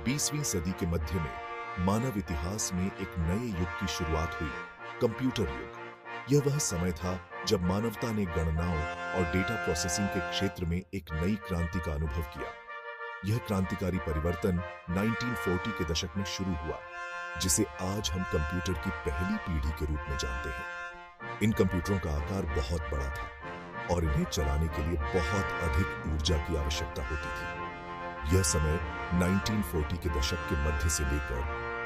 20वीं सदी के मध्य में मानव इतिहास में एक नए युग की शुरुआत हुई, कंप्यूटर युग। यह वह समय था जब मानवता ने गणनाओं और डेटा प्रोसेसिंग के क्षेत्र में एक नई क्रांति का अनुभव किया। यह क्रांतिकारी परिवर्तन 1940 के दशक में शुरू हुआ, जिसे आज हम कंप्यूटर की पहली पीढ़ी के रूप में जानते हैं। इन कंप्यूटरों का आकार बहुत बड़ा था और इन्हें चलाने के लिए बहुत अधिक ऊर्जा की आवश्यकता होती थी। यह समय 1940 के दशक के मध्य से लेकर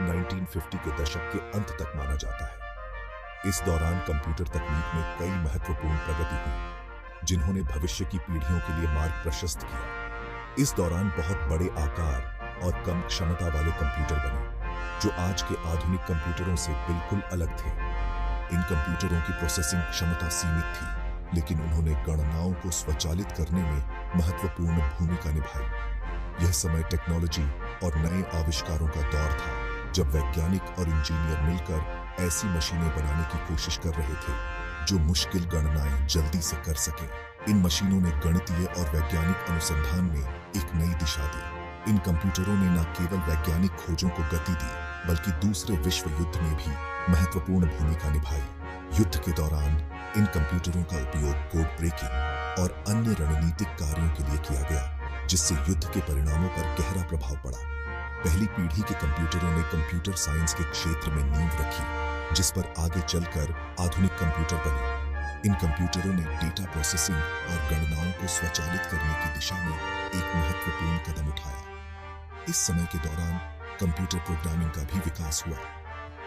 1950 के दशक के अंत तक माना जाता है। इस दौरान कंप्यूटर तकनीक में कई महत्वपूर्ण प्रगति हुई, जिन्होंने भविष्य की पीढ़ियों के लिए मार्ग प्रशस्त किया। इस दौरान बहुत बड़े आकार और कम क्षमता वाले कंप्यूटर बने, जो आज के आधुनिक कंप्यूटरों से बिल्कुल अलग थे। इन कंप्यूटरों की प्रोसेसिंग क्षमता सीमित थी, लेकिन उन्होंने गणनाओं को स्वचालित करने में महत्वपूर्ण भूमिका निभाई। यह समय टेक्नोलॉजी और नए आविष्कारों का दौर था, जब वैज्ञानिक और इंजीनियर मिलकर ऐसी मशीनें बनाने की कोशिश कर रहे थे जो मुश्किल गणनाएं जल्दी से कर सकें। इन मशीनों ने गणितीय और वैज्ञानिक अनुसंधान में एक नई दिशा दी। इन कंप्यूटरों ने न केवल वैज्ञानिक खोजों को गति दी, बल्कि दूसरे विश्व युद्ध में भी महत्वपूर्ण भूमिका निभाई। युद्ध के दौरान इन कंप्यूटरों का उपयोग कोड ब्रेकिंग और अन्य रणनीतिक कार्यों के लिए किया गया, जिससे युद्ध के परिणामों पर गहरा प्रभाव पड़ा। पहली पीढ़ी के कंप्यूटरों ने कंप्यूटर साइंस के क्षेत्र में नींव रखी, जिस पर आगे चलकर आधुनिक कंप्यूटर बने। इन कंप्यूटरों ने डेटा प्रोसेसिंग और गणनाओं को स्वचालित करने की दिशा में एक महत्वपूर्ण कदम उठाया। इस समय के दौरान कंप्यूटर प्रोग्रामिंग का भी विकास हुआ।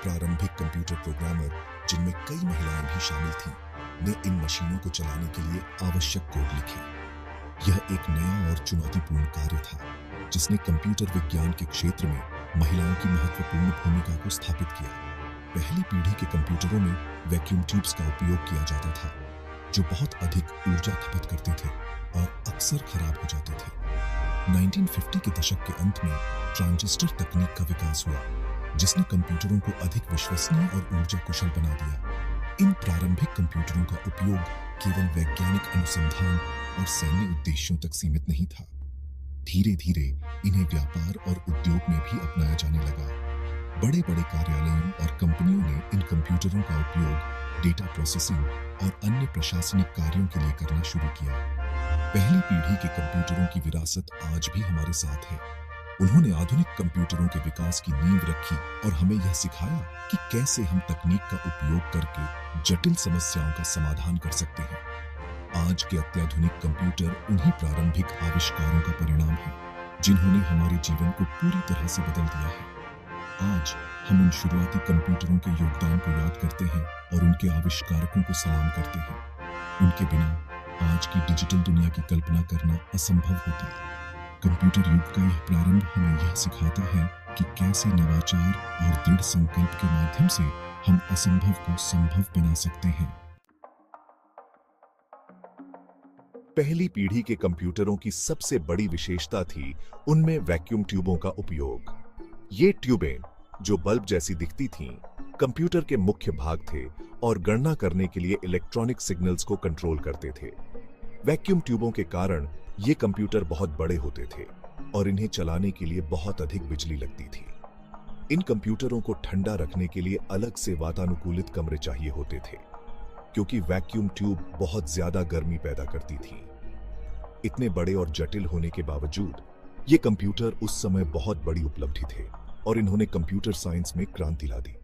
प्रारंभिक कंप्यूटर प्रोग्रामर, जिनमें कई महिलाएं भी शामिल थीं, ने इन मशीनों को चलाने के लिए आवश्यक कोड लिखे। यह एक नया और चुनौतीपूर्ण कार्य था, जिसने कंप्यूटर विज्ञान के क्षेत्र में महिलाओं की महत्वपूर्ण भूमिका को स्थापित किया। पहली पीढ़ी के कंप्यूटरों में वैक्यूम ट्यूब्स का उपयोग किया जाता था, जो बहुत अधिक ऊर्जा खपत करते थे और अक्सर खराब हो जाते थे। 1950 के दशक के अंत में ट्रांजिस्टर तकनीक का विकास हुआ, जिसने कंप्यूटरों को अधिक विश्वसनीय और ऊर्जा कुशल बना दिया। इन प्रारंभिक कंप्यूटरों का उपयोग केवल वैज्ञानिक अनुसंधान और सैन्य उद्देश्यों तक सीमित नहीं था। धीरे धीरे इन्हें व्यापार और उद्योग में भी अपनाया जाने लगा। बड़े बड़े कार्यालयों और कंपनियों ने इन कंप्यूटरों का उपयोग डेटा प्रोसेसिंग और अन्य प्रशासनिक कार्यों के लिए करना शुरू किया। पहली पीढ़ी के कंप्यूटरों की विरासत आज भी हमारे साथ है। उन्होंने आधुनिक कंप्यूटरों के विकास की नींव रखी और हमें यह सिखाया कि कैसे हम तकनीक का उपयोग करके जटिल समस्याओं का समाधान कर सकते हैं। आज के अत्याधुनिक कंप्यूटर उन्हीं प्रारंभिक आविष्कारों का परिणाम है, जिन्होंने हमारे जीवन को पूरी तरह से बदल दिया है। आज हम उन शुरुआती कंप्यूटरों के योगदान को याद करते हैं और उनके आविष्कारकों को सलाम करते हैं। उनके बिना आज की डिजिटल दुनिया की कल्पना करना असंभव होती। कंप्यूटर युग का यह प्रारंभ हमें यह सिखाता है कि कैसे नवाचार और दृढ़ संकल्प के माध्यम से हम असंभव को संभव बना सकते हैं। पहली पीढ़ी के कंप्यूटरों की सबसे बड़ी विशेषता थी उनमें वैक्यूम ट्यूबों का उपयोग। ये ट्यूबें, जो बल्ब जैसी दिखती थीं, कंप्यूटर के मुख्य भाग थे और गणना करने के लिए इलेक्ट्रॉनिक सिग्नल्स को कंट्रोल करते थे। वैक्यूम ट्यूबों के कारण ये कंप्यूटर बहुत बड़े होते थे और इन्हें चलाने के लिए बहुत अधिक बिजली लगती थी। इन कंप्यूटरों को ठंडा रखने के लिए अलग से वातानुकूलित कमरे चाहिए होते थे, क्योंकि वैक्यूम ट्यूब बहुत ज्यादा गर्मी पैदा करती थी। इतने बड़े और जटिल होने के बावजूद ये कंप्यूटर उस समय बहुत बड़ी उपलब्धि थे और इन्होंने कंप्यूटर साइंस में क्रांति ला दी।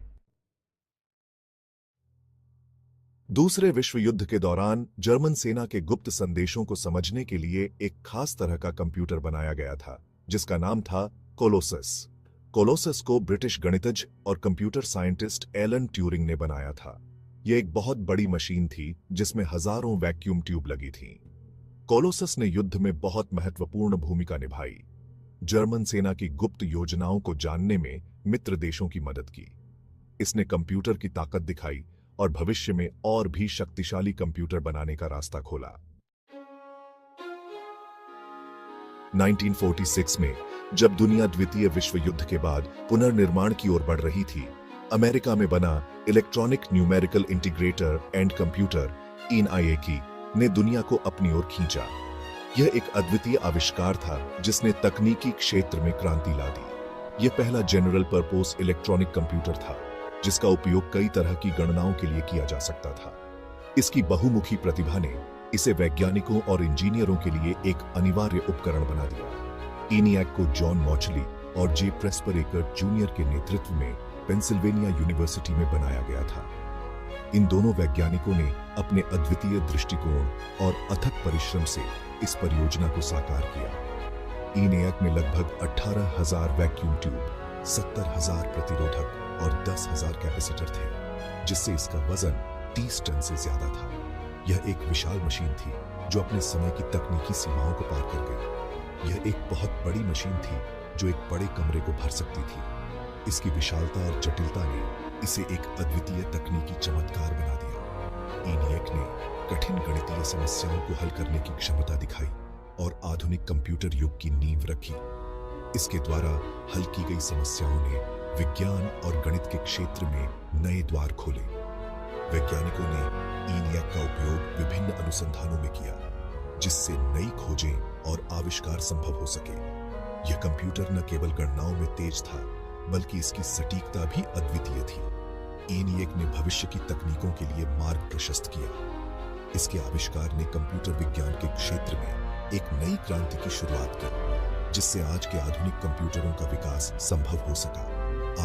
दूसरे विश्व युद्ध के दौरान जर्मन सेना के गुप्त संदेशों को समझने के लिए एक खास तरह का कंप्यूटर बनाया गया था, जिसका नाम था कोलोसस। कोलोसस को ब्रिटिश गणितज्ञ और कंप्यूटर साइंटिस्ट एलन ट्यूरिंग ने बनाया था। यह एक बहुत बड़ी मशीन थी जिसमें हजारों वैक्यूम ट्यूब लगी थीं। कोलोसस ने युद्ध में बहुत महत्वपूर्ण भूमिका निभाई। जर्मन सेना की गुप्त योजनाओं को जानने में मित्र देशों की मदद की। इसने कंप्यूटर की ताकत दिखाई और भविष्य में और भी शक्तिशाली कंप्यूटर बनाने का रास्ता खोला। 1946 में जब दुनिया द्वितीय विश्व युद्ध के बाद पुनर्निर्माण की ओर बढ़ रही थी, अमेरिका में बना electronic numerical integrator and computer (ENIAC) ने दुनिया को अपनी ओर खींचा। यह एक अद्वितीय आविष्कार था जिसने तकनीकी क्षेत्र में क्रांति ला दी। यह पहला जनरल पर्पस इलेक्ट्रॉनिक कंप्यूटर था जिसका उपयोग कई तरह की गणनाओं के लिए किया जा सकता था। इसकी बहुमुखी प्रतिभा ने इसे वैज्ञानिकों और इंजीनियरों के लिए एक अनिवार्य उपकरण बना दिया। ENIAC को जॉन मॉचली और जे प्रेस्परेकर जूनियर के नेतृत्व में पेंसिल्वेनिया यूनिवर्सिटी में बनाया गया था। इन दोनों वैज्ञानिकों ने अपने अद्वितीय दृष्टिकोण और अथक परिश्रम से इस परियोजना को साकार किया। ENIAC में लगभग 18,000 वैक्यूम ट्यूब, 70,000 प्रतिरोधक और 10,000 कैपेसिटर थे, जिससे इसका वजन 30 टन से ज्यादा था। यह एक विशाल मशीन थी जो अपने समय की तकनीकी सीमाओं को पार कर गई। यह एक बहुत बड़ी मशीन थी जो एक बड़े कमरे को भर सकती थी। इसकी विशालता और जटिलता ने इसे एक अद्वितीय तकनीकी चमत्कार बना दिया। ENIAC ने कठिन गणितीय समस्याओं को हल करने की क्षमता दिखाई और आधुनिक कंप्यूटर युग की नींव रखी। इसके द्वारा हल की गई समस्याओं ने विज्ञान और गणित के क्षेत्र में नए द्वार खोले। वैज्ञानिकों ने ENIAC का उपयोग विभिन्न अनुसंधानों में किया, जिससे नई खोजें और आविष्कार संभव हो सके। यह कंप्यूटर न केवल गणनाओं में तेज था, बल्कि इसकी सटीकता भी अद्वितीय थी। ENIAC ने भविष्य की तकनीकों के लिए मार्ग प्रशस्त किया। इसके आविष्कार ने कंप्यूटर विज्ञान के क्षेत्र में एक नई क्रांति की शुरुआत की, जिससे आज के आधुनिक कंप्यूटरों का विकास संभव हो सका।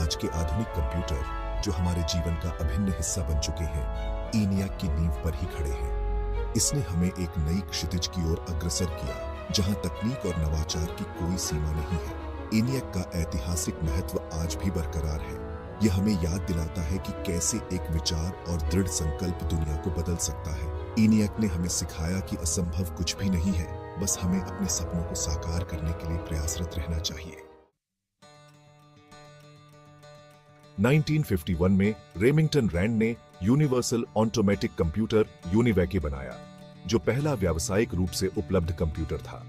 आज के आधुनिक कंप्यूटर, जो हमारे जीवन का अभिन्न हिस्सा बन चुके हैं, ENIAC की नींव पर ही खड़े हैं। इसने हमें एक नई क्षितिज की ओर अग्रसर किया, जहां तकनीक और नवाचार की कोई सीमा नहीं है। ENIAC का ऐतिहासिक महत्व आज भी बरकरार है। यह हमें याद दिलाता है कि कैसे एक विचार और दृढ़ संकल्प दुनिया को बदल सकता है। ENIAC ने हमें सिखाया कि असंभव कुछ भी नहीं है, बस हमें अपने सपनों को साकार करने के लिए प्रयासरत रहना चाहिए। 1951 में रेमिंगटन रैंड ने यूनिवर्सल ऑटोमेटिक कंप्यूटर UNIVAC बनाया, जो पहला व्यावसायिक रूप से उपलब्ध कंप्यूटर था।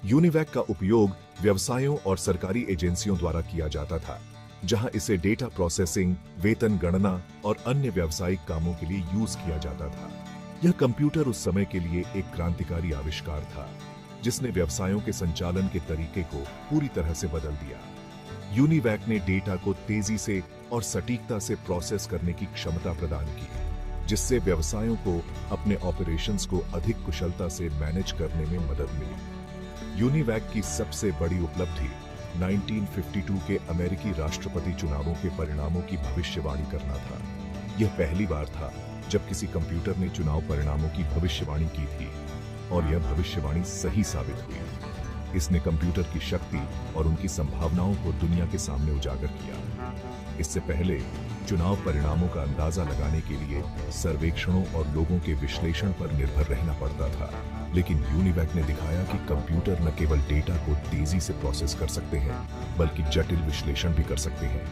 UNIVAC का उपयोग व्यवसायों और सरकारी एजेंसियों द्वारा किया जाता था, जहां इसे डेटा प्रोसेसिंग, वेतन गणना और अन्य व्यावसायिक कामों के लिए यूज किया जाता था। यह कंप्यूटर उस समय के लिए एक क्रांतिकारी आविष्कार था, जिसने व्यवसायों के संचालन के तरीके को पूरी तरह से बदल दिया। UNIVAC ने डेटा को तेजी से और सटीकता से प्रोसेस करने की क्षमता प्रदान की, जिससे व्यवसायों को अपने ऑपरेशंस को अधिक कुशलता से मैनेज करने में मदद मिली। UNIVAC की सबसे बड़ी उपलब्धि 1952 के अमेरिकी राष्ट्रपति चुनावों के परिणामों की भविष्यवाणी करना था। यह पहली बार था जब किसी कंप्यूटर ने चुनाव परिणामों की भविष्यवाणी की थी, और यह भविष्यवाणी सही साबित हुई। इसने कंप्यूटर की शक्ति और उनकी संभावनाओं को दुनिया के सामने उजागर किया। इससे पहले चुनाव परिणामों का अंदाजा लगाने के लिए सर्वेक्षणों और लोगों के विश्लेषण पर निर्भर रहना पड़ता था, लेकिन UNIVAC ने दिखाया कि कंप्यूटर न केवल डेटा को तेजी से प्रोसेस कर सकते हैं, बल्कि जटिल विश्लेषण भी कर सकते हैं।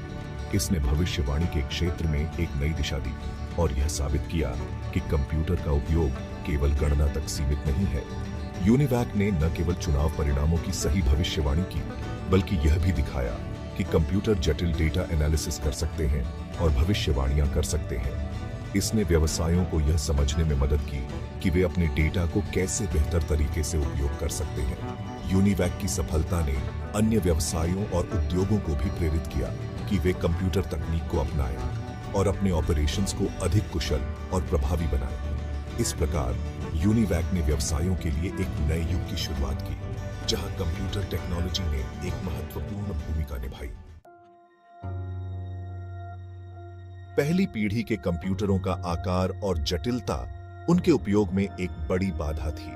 इसने भविष्यवाणी के क्षेत्र में एक नई दिशा दी और यह साबित किया कि कंप्यूटर का उपयोग केवल गणना तक सीमित नहीं है। UNIVAC ने न केवल चुनाव परिणामों की सही भविष्यवाणी की, बल्कि यह भी दिखाया कि कंप्यूटर जटिल डेटा एनालिसिस कर सकते हैं और भविष्यवाणियां कर सकते हैं। इसने व्यवसायों को यह समझने में मदद की कि वे अपने डेटा को कैसे बेहतर तरीके से उपयोग कर सकते हैं। UNIVAC की सफलता ने अन्य व्यवसायों और उद्योगों को भी प्रेरित किया कि वे कंप्यूटर तकनीक को अपनाएं और अपने ऑपरेशंस को अधिक कुशल और प्रभावी बनाएं। इस प्रकार UNIVAC ने व्यवसायों के लिए एक नए युग की शुरुआत की, जहां कंप्यूटर टेक्नोलॉजी ने एक महत्वपूर्ण भूमिका निभाई। पहली पीढ़ी के कंप्यूटरों का आकार और जटिलता उनके उपयोग में एक बड़ी बाधा थी।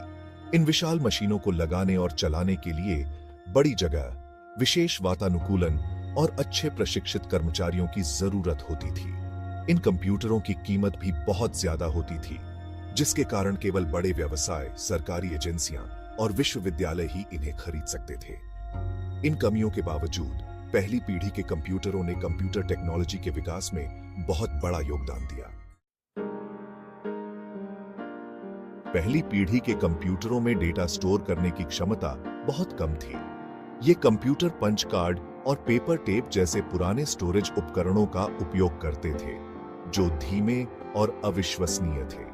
इन विशाल मशीनों को लगाने और चलाने के लिए बड़ी जगह, विशेष वातानुकूलन और अच्छे प्रशिक्षित कर्मचारियों की जरूरत होती थी। इन कंप्यूटरों की कीमत भी बहुत ज्यादा होती थी, जिसके कारण केवल बड़े व्यवसाय, सरकारी एजेंसियां और विश्वविद्यालय ही इन्हें खरीद सकते थे। इन कमियों के बावजूद पहली पीढ़ी के कंप्यूटरों ने कंप्यूटर टेक्नोलॉजी के विकास में बहुत बड़ा योगदान दिया। पहली पीढ़ी के कंप्यूटरों में डेटा स्टोर करने की क्षमता बहुत कम थी। ये कंप्यूटर पंच कार्ड और पेपर टेप जैसे पुराने स्टोरेज उपकरणों का उपयोग करते थे, जो धीमे और अविश्वसनीय थे।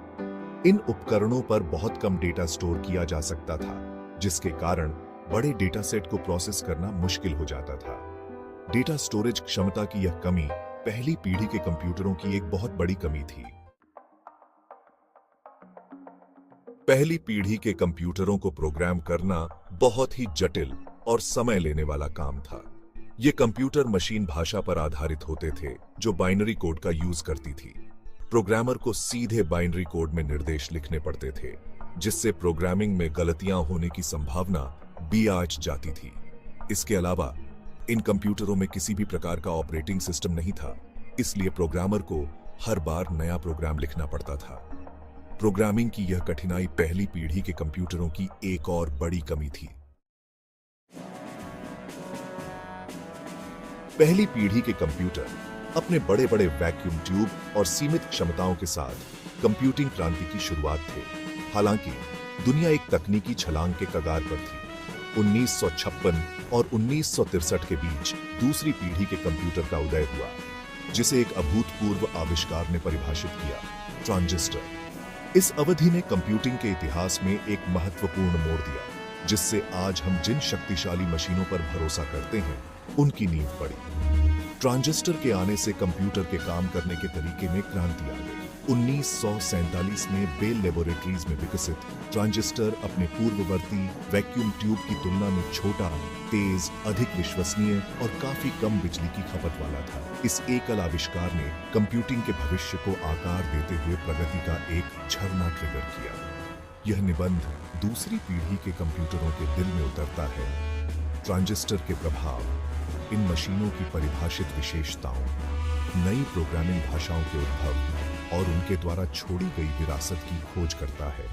इन उपकरणों पर बहुत कम डेटा स्टोर किया जा सकता था, जिसके कारण बड़े डेटा सेट को प्रोसेस करना मुश्किल हो जाता था। डेटा स्टोरेज क्षमता की यह कमी पहली पीढ़ी के कंप्यूटरों की एक बहुत बड़ी कमी थी। पहली पीढ़ी के कंप्यूटरों को प्रोग्राम करना बहुत ही जटिल और समय लेने वाला काम था। ये कंप्यूटर मशीन भाषा पर आधारित होते थे, जो बाइनरी कोड का यूज करती थी। प्रोग्रामर को सीधे बाइनरी कोड में निर्देश लिखने पड़ते थे, जिससे प्रोग्रामिंग में गलतियां होने की संभावना बियाज जाती थी। इसके अलावा इन कंप्यूटरों में किसी भी प्रकार का ऑपरेटिंग सिस्टम नहीं था, इसलिए प्रोग्रामर को हर बार नया प्रोग्राम लिखना पड़ता था। प्रोग्रामिंग की यह कठिनाई पहली पीढ़ी के कंप्यूटरों की एक और बड़ी कमी थी। पहली पीढ़ी के कंप्यूटर अपने बड़े बड़े वैक्यूम ट्यूब और सीमित क्षमताओं के साथ कंप्यूटिंग क्रांति की शुरुआत थे। हालांकि दुनिया एक तकनीकी छलांग के कगार पर थी। 1956 और 1963 के बीच दूसरी पीढ़ी के कंप्यूटर का उदय हुआ, जिसे एक अभूतपूर्व आविष्कार ने परिभाषित किया, ट्रांजिस्टर। इस अवधि ने कंप्यूटिंग के इतिहास में एक महत्वपूर्ण मोड़ दिया, जिससे आज हम जिन शक्तिशाली मशीनों पर भरोसा करते हैं, उनकी नींव पड़ी। ट्रांजिस्टर के आने से कंप्यूटर के काम करने के तरीके में क्रांति आ गई। 1947 में बेल लेबोरेटरीज में विकसित ट्रांजिस्टर अपने पूर्ववर्ती वैक्यूम ट्यूब की तुलना में छोटा, तेज, अधिक विश्वसनीय और काफी कम बिजली की खपत वाला था। इस एकल आविष्कार ने कंप्यूटिंग के भविष्य को आकार देते हुए प्रगति का एक झरना ट्रिगर किया। यह निबंध दूसरी पीढ़ी के कंप्यूटरों के दिल में उतरता है। ट्रांजिस्टर के प्रभाव, इन मशीनों की परिभाषित विशेषताओं, नई प्रोग्रामिंग भाषाओं के उद्भव और उनके द्वारा छोड़ी गई विरासत की खोज करता है।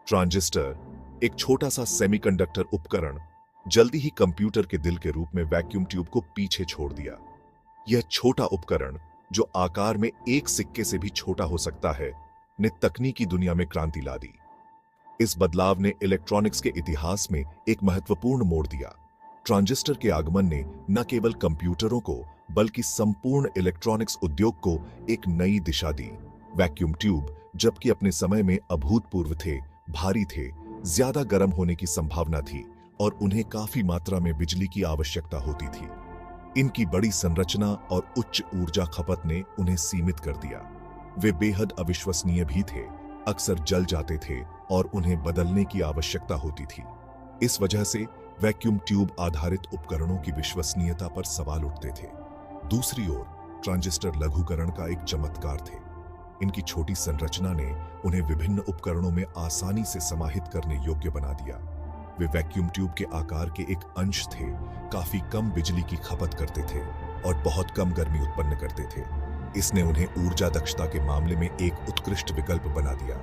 ट्रांजिस्टर, एक छोटा सा सेमीकंडक्टर उपकरण, जल्दी ही कंप्यूटर के दिल के रूप में वैक्यूम ट्यूब को पीछे छोड़ दिया। यह छोटा उपकरण, जो आकार में एक सिक्के से भी छोटा हो सकता है, ने तकनीकी दुनिया में क्रांति ला दी। इस बदलाव ने इलेक्ट्रॉनिक्स के इतिहास में एक महत्वपूर्ण मोड़ दिया। ट्रांजिस्टर के आगमन ने न केवल कंप्यूटरों को बल्कि संपूर्ण इलेक्ट्रॉनिक्स उद्योग को एक नई दिशा दी। वैक्यूम ट्यूब, जबकि अपने समय में अभूतपूर्व थे, भारी थे, ज्यादा गर्म होने की संभावना थी और उन्हें काफी मात्रा में बिजली की आवश्यकता होती थी। इनकी बड़ी संरचना और उच्च ऊर्जा खपत ने उन्हें सीमित कर दिया। वे बेहद अविश्वसनीय भी थे, अक्सर जल जाते थे और उन्हें बदलने की आवश्यकता होती थी। इस वजह से वैक्यूम ट्यूब आधारित उपकरणों की विश्वसनीयता पर सवाल उठते थे। दूसरी ओर ट्रांजिस्टर लघुकरण का एक चमत्कार थे। इनकी छोटी संरचना ने उन्हें विभिन्न उपकरणों में आसानी से समाहित करने योग्य बना दिया। वे वैक्यूम ट्यूब के आकार के एक अंश थे, काफी कम बिजली की खपत करते थे और बहुत कम गर्मी उत्पन्न करते थे। इसने उन्हें ऊर्जा दक्षता के मामले में एक उत्कृष्ट विकल्प बना दिया।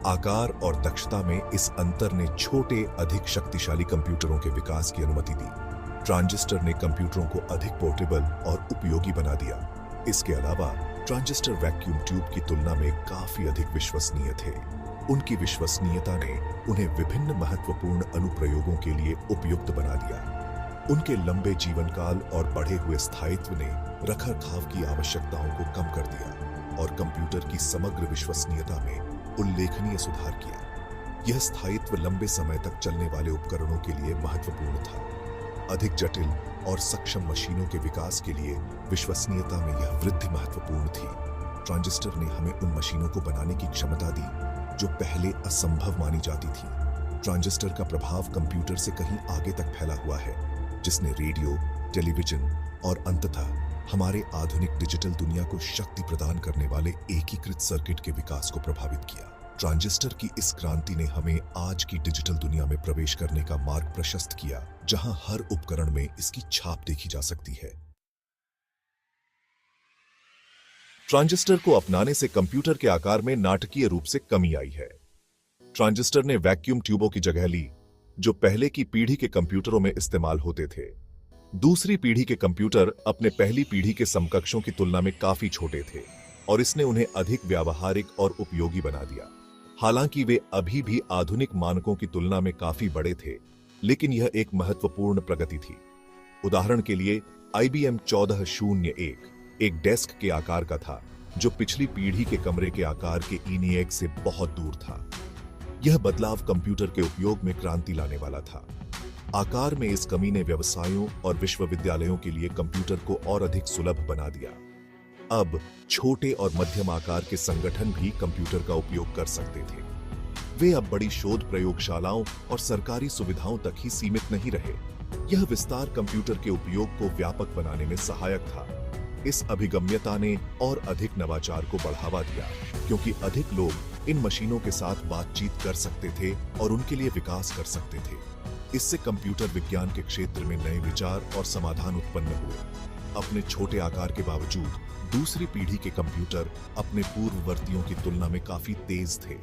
आकार और दक्षता में इस अंतर ने छोटे, अधिक शक्तिशाली कंप्यूटरों के विकास की अनुमति दी। ट्रांजिस्टर ने कंप्यूटरों को अधिक पोर्टेबल और उपयोगी बना दिया। इसके अलावा ट्रांजिस्टर वैक्यूम ट्यूब की तुलना में काफी अधिक विश्वसनीय थे। उनकी विश्वसनीयता ने उन्हें विभिन्न महत्वपूर्ण अनुप्रयोगों के लिए उपयुक्त बना दिया। उनके लंबे जीवन काल और बढ़े हुए स्थायित्व ने रखरखाव की आवश्यकताओं को कम कर दिया और कंप्यूटर की समग्र विश्वसनीयता में उल्लेखनीय सुधार किया। यह स्थायित्व लंबे समय तक चलने वाले उपकरणों के लिए महत्वपूर्ण था। अधिक जटिल और सक्षम मशीनों के विकास के लिए विश्वसनीयता में यह वृद्धि महत्वपूर्ण थी। ट्रांजिस्टर ने हमें उन मशीनों को बनाने की क्षमता दी जो पहले असंभव मानी जाती थी। ट्रांजिस्टर का प्रभाव कंप्यूटर से कहीं आगे तक फैला हुआ है, जिसने रेडियो, टेलीविजन और अंततः हमारे आधुनिक डिजिटल दुनिया को शक्ति प्रदान करने वाले एकीकृत सर्किट के विकास को प्रभावित किया। ट्रांजिस्टर की इस क्रांति ने हमें आज की डिजिटल दुनिया में प्रवेश करने का मार्ग प्रशस्त किया, जहां हर उपकरण में इसकी छाप देखी जा सकती है। ट्रांजिस्टर को अपनाने से कंप्यूटर के आकार में नाटकीय रूप से कमी आई है। ट्रांजिस्टर ने वैक्यूम ट्यूबों की जगह ली, जो पहले की पीढ़ी के कंप्यूटरों में इस्तेमाल होते थे। दूसरी पीढ़ी के कंप्यूटर अपने पहली पीढ़ी के समकक्षों की तुलना में काफी छोटे थे और इसने उन्हें अधिक व्यावहारिक और उपयोगी बना दिया। हालांकि वे अभी भी आधुनिक मानकों की तुलना में काफी बड़े थे, लेकिन यह एक महत्वपूर्ण प्रगति थी। उदाहरण के लिए IBM 1401 एक डेस्क के आकार का था, जो पिछली पीढ़ी के कमरे के आकार के ENIAC से बहुत दूर था। यह बदलाव कंप्यूटर के उपयोग में क्रांति लाने वाला था। आकार में इस कमी ने व्यवसायों और विश्वविद्यालयों के लिए कंप्यूटर को और अधिक सुलभ बना दिया। अब छोटे और मध्यम आकार के संगठन भी कंप्यूटर का उपयोग कर सकते थे। वे अब बड़ी शोध प्रयोगशालाओं और सरकारी सुविधाओं तक ही सीमित नहीं रहे। यह विस्तार कंप्यूटर के उपयोग को व्यापक बनाने में सहायक था। इस अभिगम्यता ने और अधिक नवाचार को बढ़ावा दिया, क्योंकि अधिक लोग इन मशीनों के साथ बातचीत कर सकते थे और उनके लिए विकास कर सकते थे। इससे कंप्यूटर विज्ञान के क्षेत्र में नए विचार और समाधान उत्पन्न हुए। अपने छोटे आकार के बावजूद दूसरी पीढ़ी के कंप्यूटर अपने पूर्ववर्तियों की तुलना में काफी तेज थे।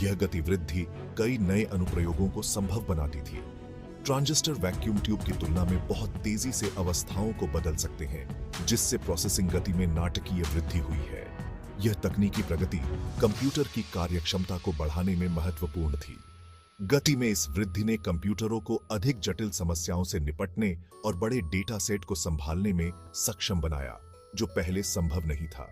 यह गति वृद्धि कई नए अनुप्रयोगों को संभव बनाती थी। ट्रांजिस्टर वैक्यूम ट्यूब की तुलना में बहुत तेजी से अवस्थाओं को बदल सकते हैं, जिससे प्रोसेसिंग गति में नाटकीय वृद्धि हुई है। यह तकनीकी प्रगति कंप्यूटर की कार्यक्षमता को बढ़ाने में महत्वपूर्ण थी। गति में इस वृद्धि ने कंप्यूटरों को अधिक जटिल समस्याओं से निपटने और बड़े डेटा सेट को संभालने में सक्षम बनाया, जो पहले संभव नहीं था,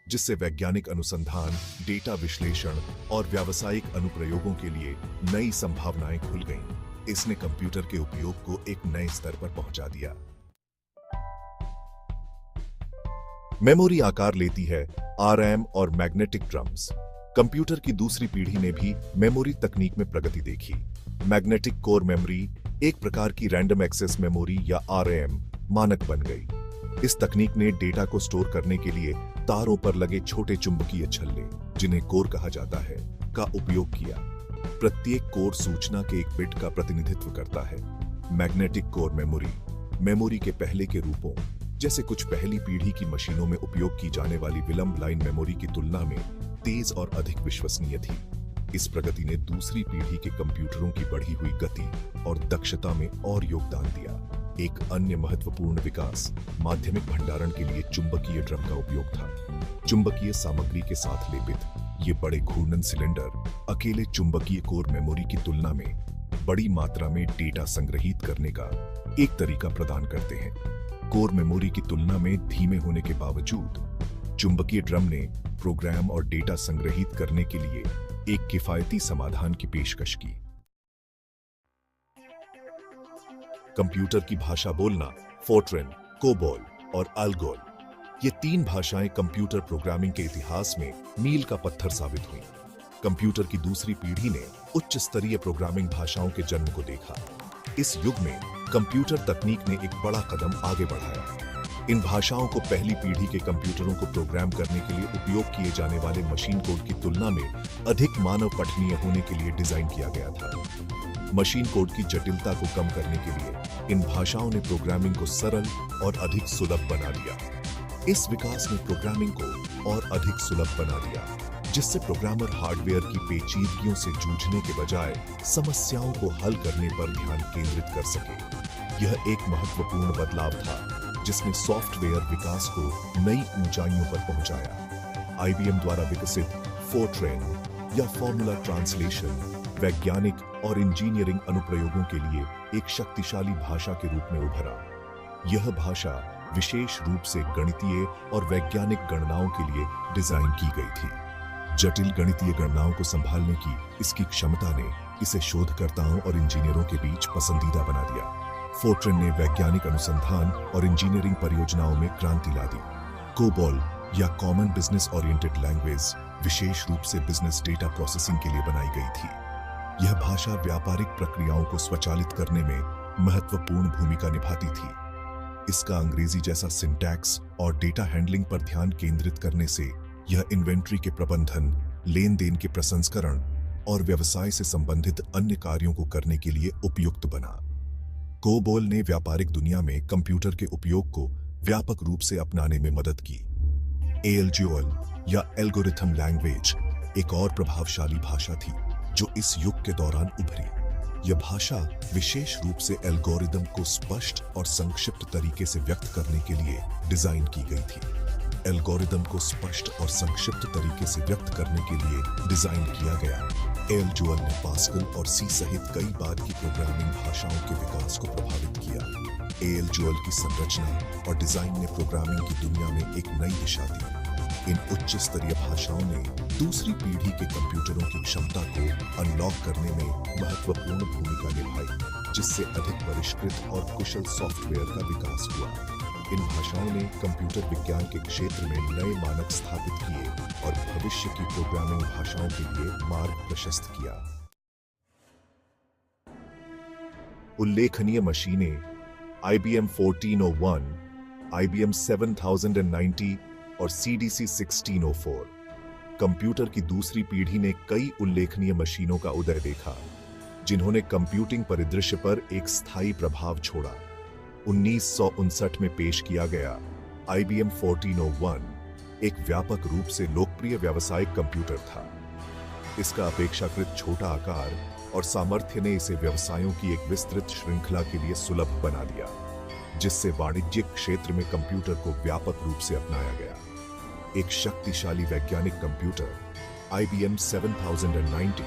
जिससे वैज्ञानिक अनुसंधान, डेटा विश्लेषण और व्यावसायिक अनुप्रयोगों के लिए नई संभावनाएं खुल गईं। इसने कंप्यूटर के उपयोग को एक नए स्तर पर पहुंचा दिया। मेमोरी आकार लेती है RM और मैग्नेटिक ड्रम्स। कंप्यूटर की दूसरी पीढ़ी ने भी मेमोरी तकनीक में प्रगति देखी। मैग्नेटिक कोर मेमोरी, एक प्रकार की रैंडम एक्सेस मेमोरी या RAM, मानक बन गई। इस तकनीक ने डेटा को स्टोर करने के लिए तारों पर लगे छोटे चुंबकीय छल्ले, जिन्हें कोर कहा जाता है, का उपयोग किया। प्रत्येक कोर सूचना के एक बिट का प्रतिनिधित्व करता है। मैग्नेटिक कोर मेमोरी, मेमोरी के पहले के रूपों, जैसे कुछ पहली पीढ़ी की मशीनों में उपयोग की जाने वाली विलंब लाइन मेमोरी की तुलना में तेज और अधिक विश्वसनीय थी। इस प्रगति ने दूसरी पीढ़ी के कंप्यूटरों की बढ़ी हुई गति और दक्षता में और योगदान दिया। एक अन्य महत्वपूर्ण विकास माध्यमिक भंडारण के लिए चुंबकीय ड्रम का उपयोग था। चुंबकीय सामग्री के साथ लेपित ये बड़े घूर्णन सिलेंडर अकेले चुंबकीय कोर मेमोरी की तुलना में बड़ी मात्रा में डेटा संग्रहित करने का एक तरीका प्रदान करते हैं। कोर मेमोरी की तुलना में धीमे होने के बावजूद चुंबकीय ड्रम ने प्रोग्राम और डेटा संग्रहित करने के लिए एक किफायती समाधान की पेशकश की। कंप्यूटर की भाषा बोलना फोर्ट्रन, कोबोल और अल्गोल, ये तीन भाषाएं कंप्यूटर प्रोग्रामिंग के इतिहास में मील का पत्थर साबित हुई। कंप्यूटर की दूसरी पीढ़ी ने उच्च स्तरीय प्रोग्रामिंग भाषाओं के जन्म को देखा। इस युग में कंप्यूटर तकनीक ने एक बड़ा कदम आगे बढ़ाया। इन भाषाओं को पहली पीढ़ी के कंप्यूटरों को प्रोग्राम करने के लिए उपयोग किए जाने वाले मशीन कोड की तुलना में अधिक मानव पठनीय होने के लिए डिजाइन किया गया था। मशीन कोड की जटिलता को कम करने के लिए इन भाषाओं ने प्रोग्रामिंग को सरल और अधिक सुलभ बना दिया। इस विकास ने प्रोग्रामिंग को और अधिक सुलभ बना दिया, जिससे प्रोग्रामर हार्डवेयर की पेचीदगियों से जूझने के बजाय समस्याओं को हल करने पर ध्यान केंद्रित कर सके। यह एक महत्वपूर्ण बदलाव था जिसने सॉफ्टवेयर विकास को नई ऊंचाइयों पर पहुंचाया। IBM द्वारा विकसित फोर्ट्रन या फॉर्मूला ट्रांसलेशन वैज्ञानिक और इंजीनियरिंग अनुप्रयोगों के लिए एक शक्तिशाली भाषा के रूप में उभरा। यह भाषा विशेष रूप से गणितीय और वैज्ञानिक गणनाओं के लिए डिजाइन की गई थी। जटिल गणितीय गणनाओं को संभालने की इसकी क्षमता ने इसे शोधकर्ताओं और इंजीनियरों के बीच पसंदीदा बना दिया। फोर्ट्रन ने वैज्ञानिक अनुसंधान और इंजीनियरिंग परियोजनाओं में क्रांति ला दी। कोबोल या कॉमन बिजनेस ओरिएंटेड लैंग्वेज विशेष रूप से बिजनेस डेटा प्रोसेसिंग के लिए बनाई गई थी। यह भाषा व्यापारिक प्रक्रियाओं को स्वचालित करने में महत्वपूर्ण भूमिका निभाती थी। इसका अंग्रेजी जैसा सिंटैक्स और डेटा हैंडलिंग पर ध्यान केंद्रित करने से यह इन्वेंट्री के प्रबंधन, लेन देन के प्रसंस्करण और व्यवसाय से संबंधित अन्य कार्यों को करने के लिए उपयुक्त बना। कोबोल ने व्यापारिक दुनिया में कंप्यूटर के उपयोग को व्यापक रूप से अपनाने में मदद की। ALGOL या एल्गोरिथम लैंग्वेज एक और प्रभावशाली भाषा थी जो इस युग के दौरान उभरी। यह भाषा विशेष रूप से एल्गोरिदम को स्पष्ट और संक्षिप्त तरीके से व्यक्त करने के लिए डिजाइन की गई थी। एल्गोरिदम को स्पष्ट और संक्षिप्त तरीके से व्यक्त करने के लिए डिजाइन किया गया। ALGOL ने पास्कल और C सहित कई बाद की प्रोग्रामिंग भाषाओं के विकास को प्रभावित किया। ALGOL की संरचना और डिजाइन ने प्रोग्रामिंग की दुनिया में एक नई दिशा दी। इन उच्च स्तरीय भाषाओं ने दूसरी पीढ़ी के कंप्यूटरों की क्षमता को अनलॉक करने में महत्वपूर्ण भूमिका निभाई, जिससे अधिक परिष्कृत और कुशल सॉफ्टवेयर का विकास हुआ। इन भाषाओं ने कंप्यूटर विज्ञान के क्षेत्र में नए मानक स्थापित किए और भविष्य की प्रोग्रामिंग भाषाओं के लिए मार्ग प्रशस्त किया। उल्लेखनीय मशीनें IBM 1401, IBM 7090 और CDC 1604। कंप्यूटर की दूसरी पीढ़ी ने कई उल्लेखनीय मशीनों का उदय देखा, जिन्होंने कंप्यूटिंग परिदृश्य पर एक स्थायी प्रभाव छोड़ा। 1959 में पेश किया गया IBM 1401 एक व्यापक रूप से लोकप्रिय व्यावसायिक कंप्यूटर था। इसका अपेक्षाकृत छोटा आकार और सामर्थ्य ने इसे व्यवसायों की एक विस्तृत श्रृंखला के लिए सुलभ बना दिया, जिससे वाणिज्यिक क्षेत्र में कंप्यूटर को व्यापक रूप से अपनाया गया। एक शक्तिशाली वैज्ञानिक कंप्यूटर IBM 7090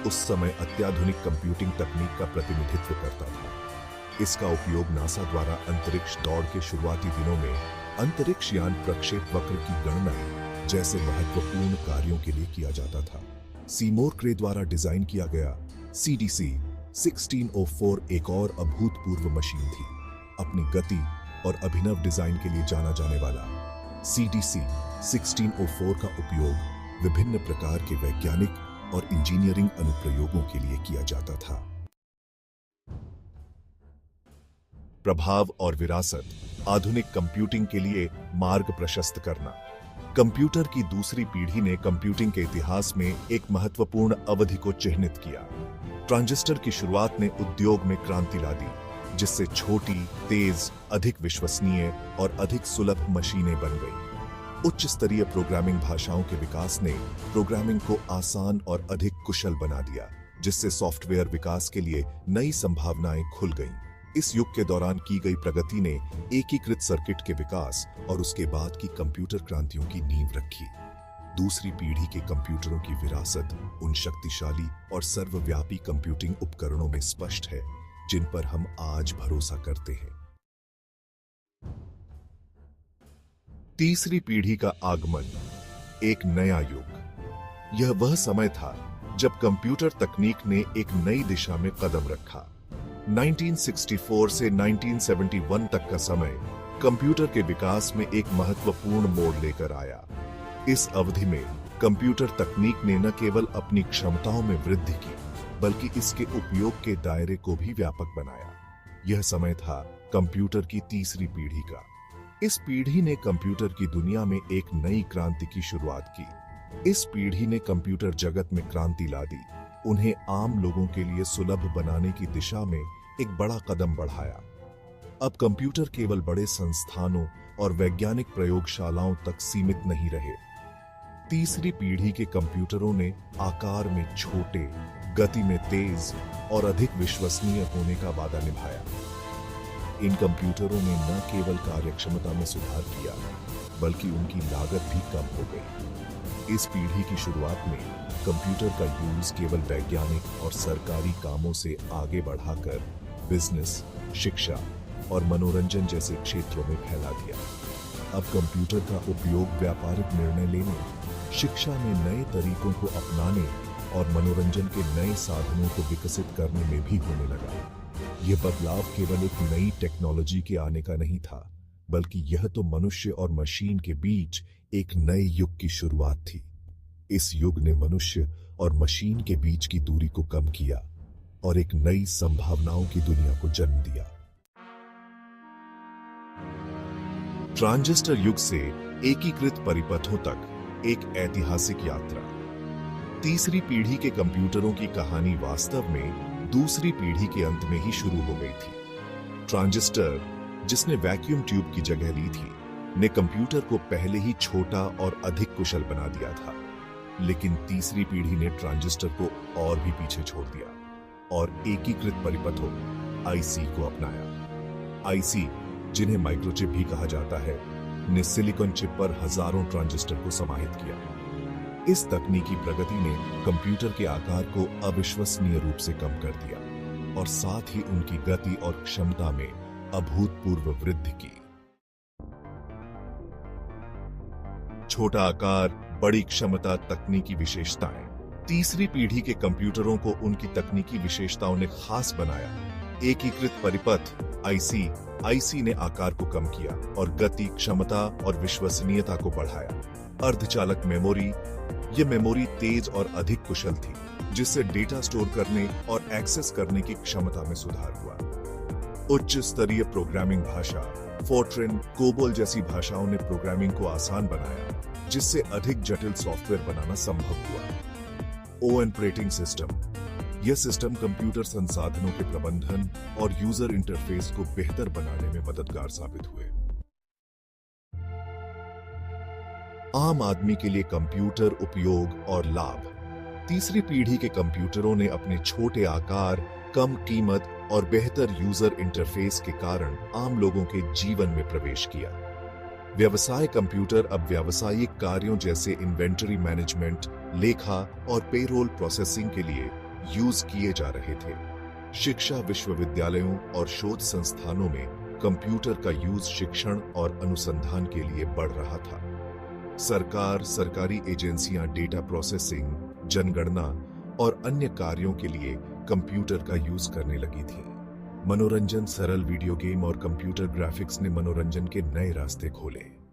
उस समय अत्याधुनिक कंप्यूटिंग तकनीक का प्रतिनिधित्व करता था। इसका उपयोग नासा द्वारा अंतरिक्ष दौड़ के शुरुआती दिनों में अंतरिक्ष यान प्रक्षेप वक्र की गणना जैसे महत्वपूर्ण कार्यों के लिए किया जाता था। सीमोर क्रे द्वारा डिजाइन किया गया CDC 1604 एक और अभूतपूर्व मशीन थी। अपनी गति और अभिनव डिजाइन के लिए जाना जाने वाला CDC 1604 का उपयोग विभिन्न प्रकार के वैज्ञानिक और इंजीनियरिंग अनुप्रयोगों के लिए किया जाता था। प्रभाव और विरासत आधुनिक कंप्यूटिंग के लिए मार्ग प्रशस्त करना। कंप्यूटर की दूसरी पीढ़ी ने कंप्यूटिंग के इतिहास में एक महत्वपूर्ण अवधि को चिह्नित किया। ट्रांजिस्टर की शुरुआत ने उद्योग में क्रांति ला दी, जिससे छोटी, तेज, अधिक विश्वसनीय और अधिक सुलभ मशीनें बन गईं। उच्च स्तरीय प्रोग्रामिंग भाषाओं के विकास ने प्रोग्रामिंग को आसान और अधिक कुशल बना दिया, जिससे सॉफ्टवेयर विकास के लिए नई संभावनाएं खुल गईं। इस युग के दौरान की गई प्रगति ने एकीकृत सर्किट के विकास और उसके बाद की कंप्यूटर क्रांतियों की नींव रखी। दूसरी पीढ़ी के कंप्यूटरों की विरासत उन शक्तिशाली और सर्वव्यापी कंप्यूटिंग उपकरणों में स्पष्ट है, जिन पर हम आज भरोसा करते हैं। तीसरी पीढ़ी का आगमन, एक नया युग। यह वह समय था जब कंप्यूटर तकनीक ने एक नई दिशा में कदम रखा। 1964 से 1971 तक का समय कंप्यूटर के विकास में एक महत्वपूर्ण मोड़ लेकर आया। इस अवधि में कंप्यूटर तकनीक ने न केवल अपनी क्षमताओं में वृद्धि की, बल्कि इसके उपयोग के दायरे को भी व्यापक बनाया। यह समय था कंप्यूटर की तीसरी पीढ़ी का। इस पीढ़ी ने कंप्यूटर की दुनिया में एक नई क्रांति की शुरुआत की। इस पीढ़ी ने कंप्यूटर जगत में क्रांति ला दी, उन्हें आम लोगों के लिए सुलभ बनाने की दिशा में एक बड़ा कदम बढ़ाया। अब कंप्यूटर केवल बड़े संस्थानों और वैज्ञानिक प्रयोगशालाओं तक सीमित नहीं रहे। तीसरी पीढ़ी के कंप्यूटरों ने आकार में छोटे, गति में तेज और अधिक विश्वसनीय होने का वादा निभाया। इन कंप्यूटरों ने न केवल कार्यक्षमता में सुधार किया, बल्कि उनकी लागत भी कम हो गई। इस पीढ़ी की शुरुआत में कंप्यूटर का यूज केवल वैज्ञानिक और सरकारी कामों से आगे बढ़ाकर बिजनेस, शिक्षा और मनोरंजन जैसे क्षेत्रों में फैला दिया। अब कंप्यूटर का उपयोग व्यापारिक निर्णय लेने, शिक्षा में नए तरीकों को अपनाने और मनोरंजन के नए साधनों को विकसित करने में भी होने लगा। यह बदलाव केवल एक नई टेक्नोलॉजी के आने का नहीं था, बल्कि यह तो मनुष्य और मशीन के बीच एक नए युग की शुरुआत थी। इस युग ने मनुष्य और मशीन के बीच की दूरी को कम किया और एक नई संभावनाओं की दुनिया को जन्म दिया। ट्रांजिस्टर युग से एकीकृत परिपथों तक एक ऐतिहासिक यात्रा। तीसरी पीढ़ी के कंप्यूटरों की कहानी वास्तव में दूसरी पीढ़ी के अंत में ही शुरू हो गई थी। ट्रांजिस्टर, जिसने वैक्यूम ट्यूब की जगह ली थी, ने कंप्यूटर को पहले ही छोटा और अधिक कुशल बना दिया था। लेकिन तीसरी पीढ़ी ने ट्रांजिस्टर को और भी पीछे छोड़ दिया और एकीकृत परिपथों IC को अपनाया। IC, जिन्हें माइक्रोचिप भी कहा जाता है, ने सिलिकॉन चिप पर हजारों ट्रांजिस्टर को समाहित किया। इस तकनीकी प्रगति ने कंप्यूटर के आकार को अविश्वसनीय रूप से कम कर दिया और साथ ही उनकी गति और क्षमता में अभूतपूर्व वृद्धि की। छोटा आकार, बड़ी क्षमता, तकनीकी विशेषताएं। तीसरी पीढ़ी के कंप्यूटरों को उनकी तकनीकी विशेषताओं ने खास बनाया। एकीकृत परिपथ आईसी ने आकार को कम किया और गति, क्षमता और विश्वसनीयता को बढ़ाया। अर्धचालक मेमोरी, ये मेमोरी तेज और अधिक कुशल थी, जिससे डेटा स्टोर करने और एक्सेस करने की क्षमता में सुधार हुआ। उच्च स्तरीय प्रोग्रामिंग भाषा, फोर्ट्रन, कोबोल जैसी भाषाओं ने प्रोग्रामिंग को आसान बनाया, जिससे अधिक जटिल सॉफ्टवेयर बनाना संभव हुआ। ऑपरेटिंग सिस्टम, यह सिस्टम कंप्यूटर संसाधनों के प्रबंधन और यूजर इंटरफेस को बेहतर बनाने में मददगार साबित हुए। आम आदमी के लिए कंप्यूटर उपयोग और लाभ। तीसरी पीढ़ी के कंप्यूटरों ने अपने छोटे आकार, कम कीमत और बेहतर यूजर इंटरफेस के कारण आम लोगों के जीवन में प्रवेश किया। व्यवसाय कंप्यूटर अब व्यावसायिक कार्यों जैसे इन्वेंटरी मैनेजमेंट, लेखा और पेरोल प्रोसेसिंग के लिए यूज किए जा रहे थे। शिक्षा, विश्वविद्यालयों और शोध संस्थानों में कंप्यूटर का यूज शिक्षण और अनुसंधान के लिए बढ़ रहा था। सरकार, सरकारी एजेंसियां डेटा प्रोसेसिंग, जनगणना और अन्य कार्यों के लिए कंप्यूटर का यूज करने लगी थी। मनोरंजन, सरल वीडियो गेम और कंप्यूटर ग्राफिक्स ने मनोरंजन के नए रास्ते खोले।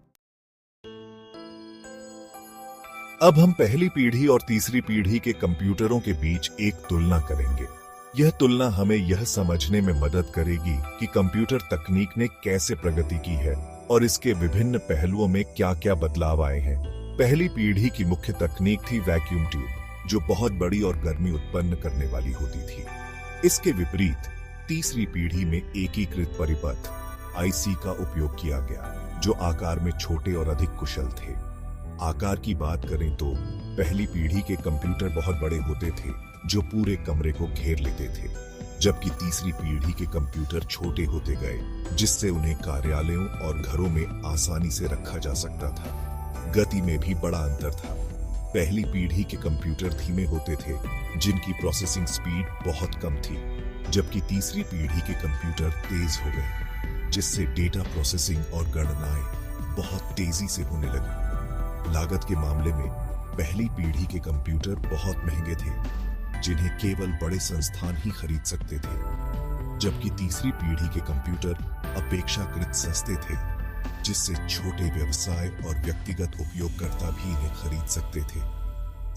अब हम पहली पीढ़ी और तीसरी पीढ़ी के कंप्यूटरों के बीच एक तुलना करेंगे। यह तुलना हमें यह समझने में मदद करेगी कि कंप्यूटर तकनीक ने कैसे प्रगति की है और इसके विभिन्न पहलुओं में क्या-क्या बदलाव आए हैं। पहली पीढ़ी की मुख्य तकनीक थी वैक्यूम ट्यूब, जो बहुत बड़ी और गर्मी उत्पन्न करने वाली होती थी। इसके विपरीत तीसरी पीढ़ी में एकीकृत परिपथ आईसी का उपयोग किया गया, जो आकार में छोटे और अधिक कुशल थे। आकार की बात करें तो पहली पीढ़ी के कंप्यूटर बहुत बड़े होते थे, जो पूरे कमरे को घेर लेते थे, जबकि तीसरी पीढ़ी के कंप्यूटर छोटे होते गए, जिससे उन्हें कार्यालयों और घरों में आसानी से रखा जा सकता था। गति में भी बड़ा अंतर था। पहली पीढ़ी के कंप्यूटर धीमे होते थे, जिनकी प्रोसेसिंग स्पीड बहुत कम थी, जबकि तीसरी पीढ़ी के कंप्यूटर तेज हो गए, जिससे डेटा प्रोसेसिंग और गणनाएं बहुत तेजी से होने लगी। लागत के मामले में पहली पीढ़ी के कंप्यूटर बहुत महंगे थे, जिन्हें केवल बड़े संस्थान ही खरीद सकते थे, जबकि तीसरी पीढ़ी के कंप्यूटर अपेक्षाकृत सस्ते थे, जिससे छोटे व्यवसाय और व्यक्तिगत उपयोगकर्ता भी इन्हें खरीद सकते थे।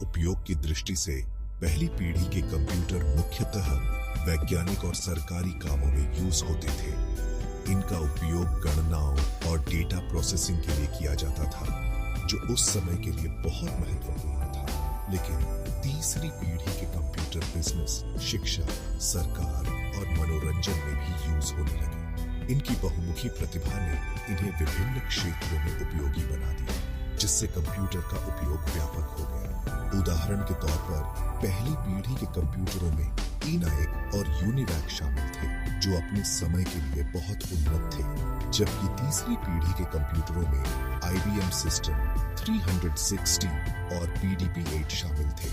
उपयोग की दृष्टि से पहली पीढ़ी के कंप्यूटर मुख्यतः वैज्ञानिक और सरकारी कामों में यूज होते थे। इनका उपयोग गणनाओं और डेटा प्रोसेसिंग के लिए किया जाता था, जो उस समय के लिए बहुत महत्वपूर्ण था। लेकिन तीसरी पीढ़ी के कंप्यूटर बिजनेस, शिक्षा, सरकार और मनोरंजन में भी यूज होने लगे। इनकी बहुमुखी प्रतिभा ने इन्हें विभिन्न क्षेत्रों में उपयोगी बना दिया, जिससे कंप्यूटर का उपयोग व्यापक हो गया। उदाहरण के तौर पर पहली पीढ़ी के कंप्यूटरों में ENIAC और UNIVAC शामिल थे, जो अपने समय के लिए बहुत उन्नत थे, जबकि तीसरी पीढ़ी के कंप्यूटरों में IBM सिस्टम 360 और PDP-8 शामिल थे,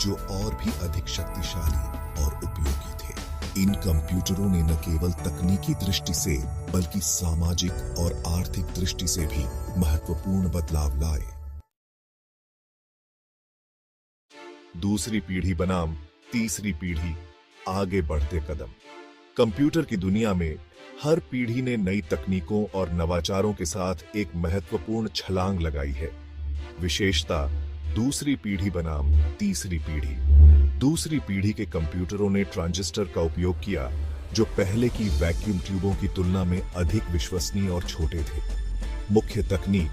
जो और भी अधिक शक्तिशाली और उपयोगी थे। इन कंप्यूटरों ने न केवल तकनीकी दृष्टि से, बल्कि सामाजिक और आर्थिक दृष्टि से भी महत्वपूर्ण बदलाव लाए। दूसरी पीढ़ी बनाम तीसरी पीढ़ी, आगे बढ़ते कदम। कंप्यूटर की दुनिया में हर पीढ़ी ने नई तकनीकों और नवाचारों के साथ एक महत्वपूर्ण छलांग लगाई है। विशेषता दूसरी पीढ़ी बनाम तीसरी पीढ़ी। दूसरी पीढ़ी के कंप्यूटरों ने ट्रांजिस्टर का उपयोग किया, जो पहले की वैक्यूम ट्यूबों की तुलना में अधिक विश्वसनीय और छोटे थे। मुख्य तकनीक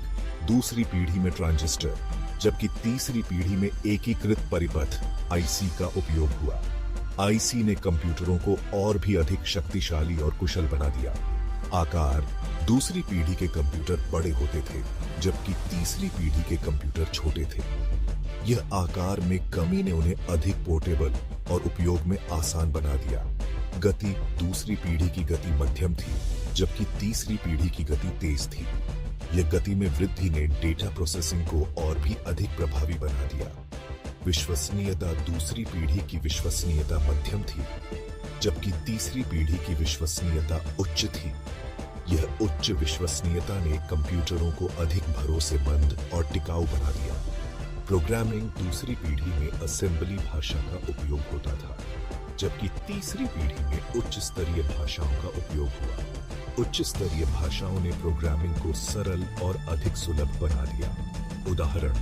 दूसरी पीढ़ी में ट्रांजिस्टर, जबकि तीसरी पीढ़ी में एकीकृत परिपथ आईसी का उपयोग हुआ। आईसी ने कंप्यूटरों को और भी अधिक शक्तिशाली और कुशल बना दिया। आकार दूसरी पीढ़ी के कंप्यूटर बड़े होते थे, जबकि तीसरी पीढ़ी के कंप्यूटर छोटे थे। यह आकार में कमी ने उन्हें अधिक पोर्टेबल और उपयोग में आसान बना दिया। गति दूसरी पीढ़ी की गति मध्यम थी, जबकि तीसरी पीढ़ी की गति तेज थी। यह गति में वृद्धि ने डेटा प्रोसेसिंग को और भी अधिक प्रभावी बना दिया। विश्वसनीयता दूसरी पीढ़ी की विश्वसनीयता मध्यम थी, जबकि तीसरी पीढ़ी की विश्वसनीयता उच्च थी। यह उच्च विश्वसनीयता ने कंप्यूटरों को अधिक भरोसेमंद और टिकाऊ बना दिया। प्रोग्रामिंग दूसरी पीढ़ी में असेंबली भाषा का उपयोग होता था, जबकि तीसरी पीढ़ी में उच्च स्तरीय भाषाओं का उपयोग हुआ। उच्च स्तरीय भाषाओं ने प्रोग्रामिंग को सरल और अधिक सुलभ बना दिया। उदाहरण,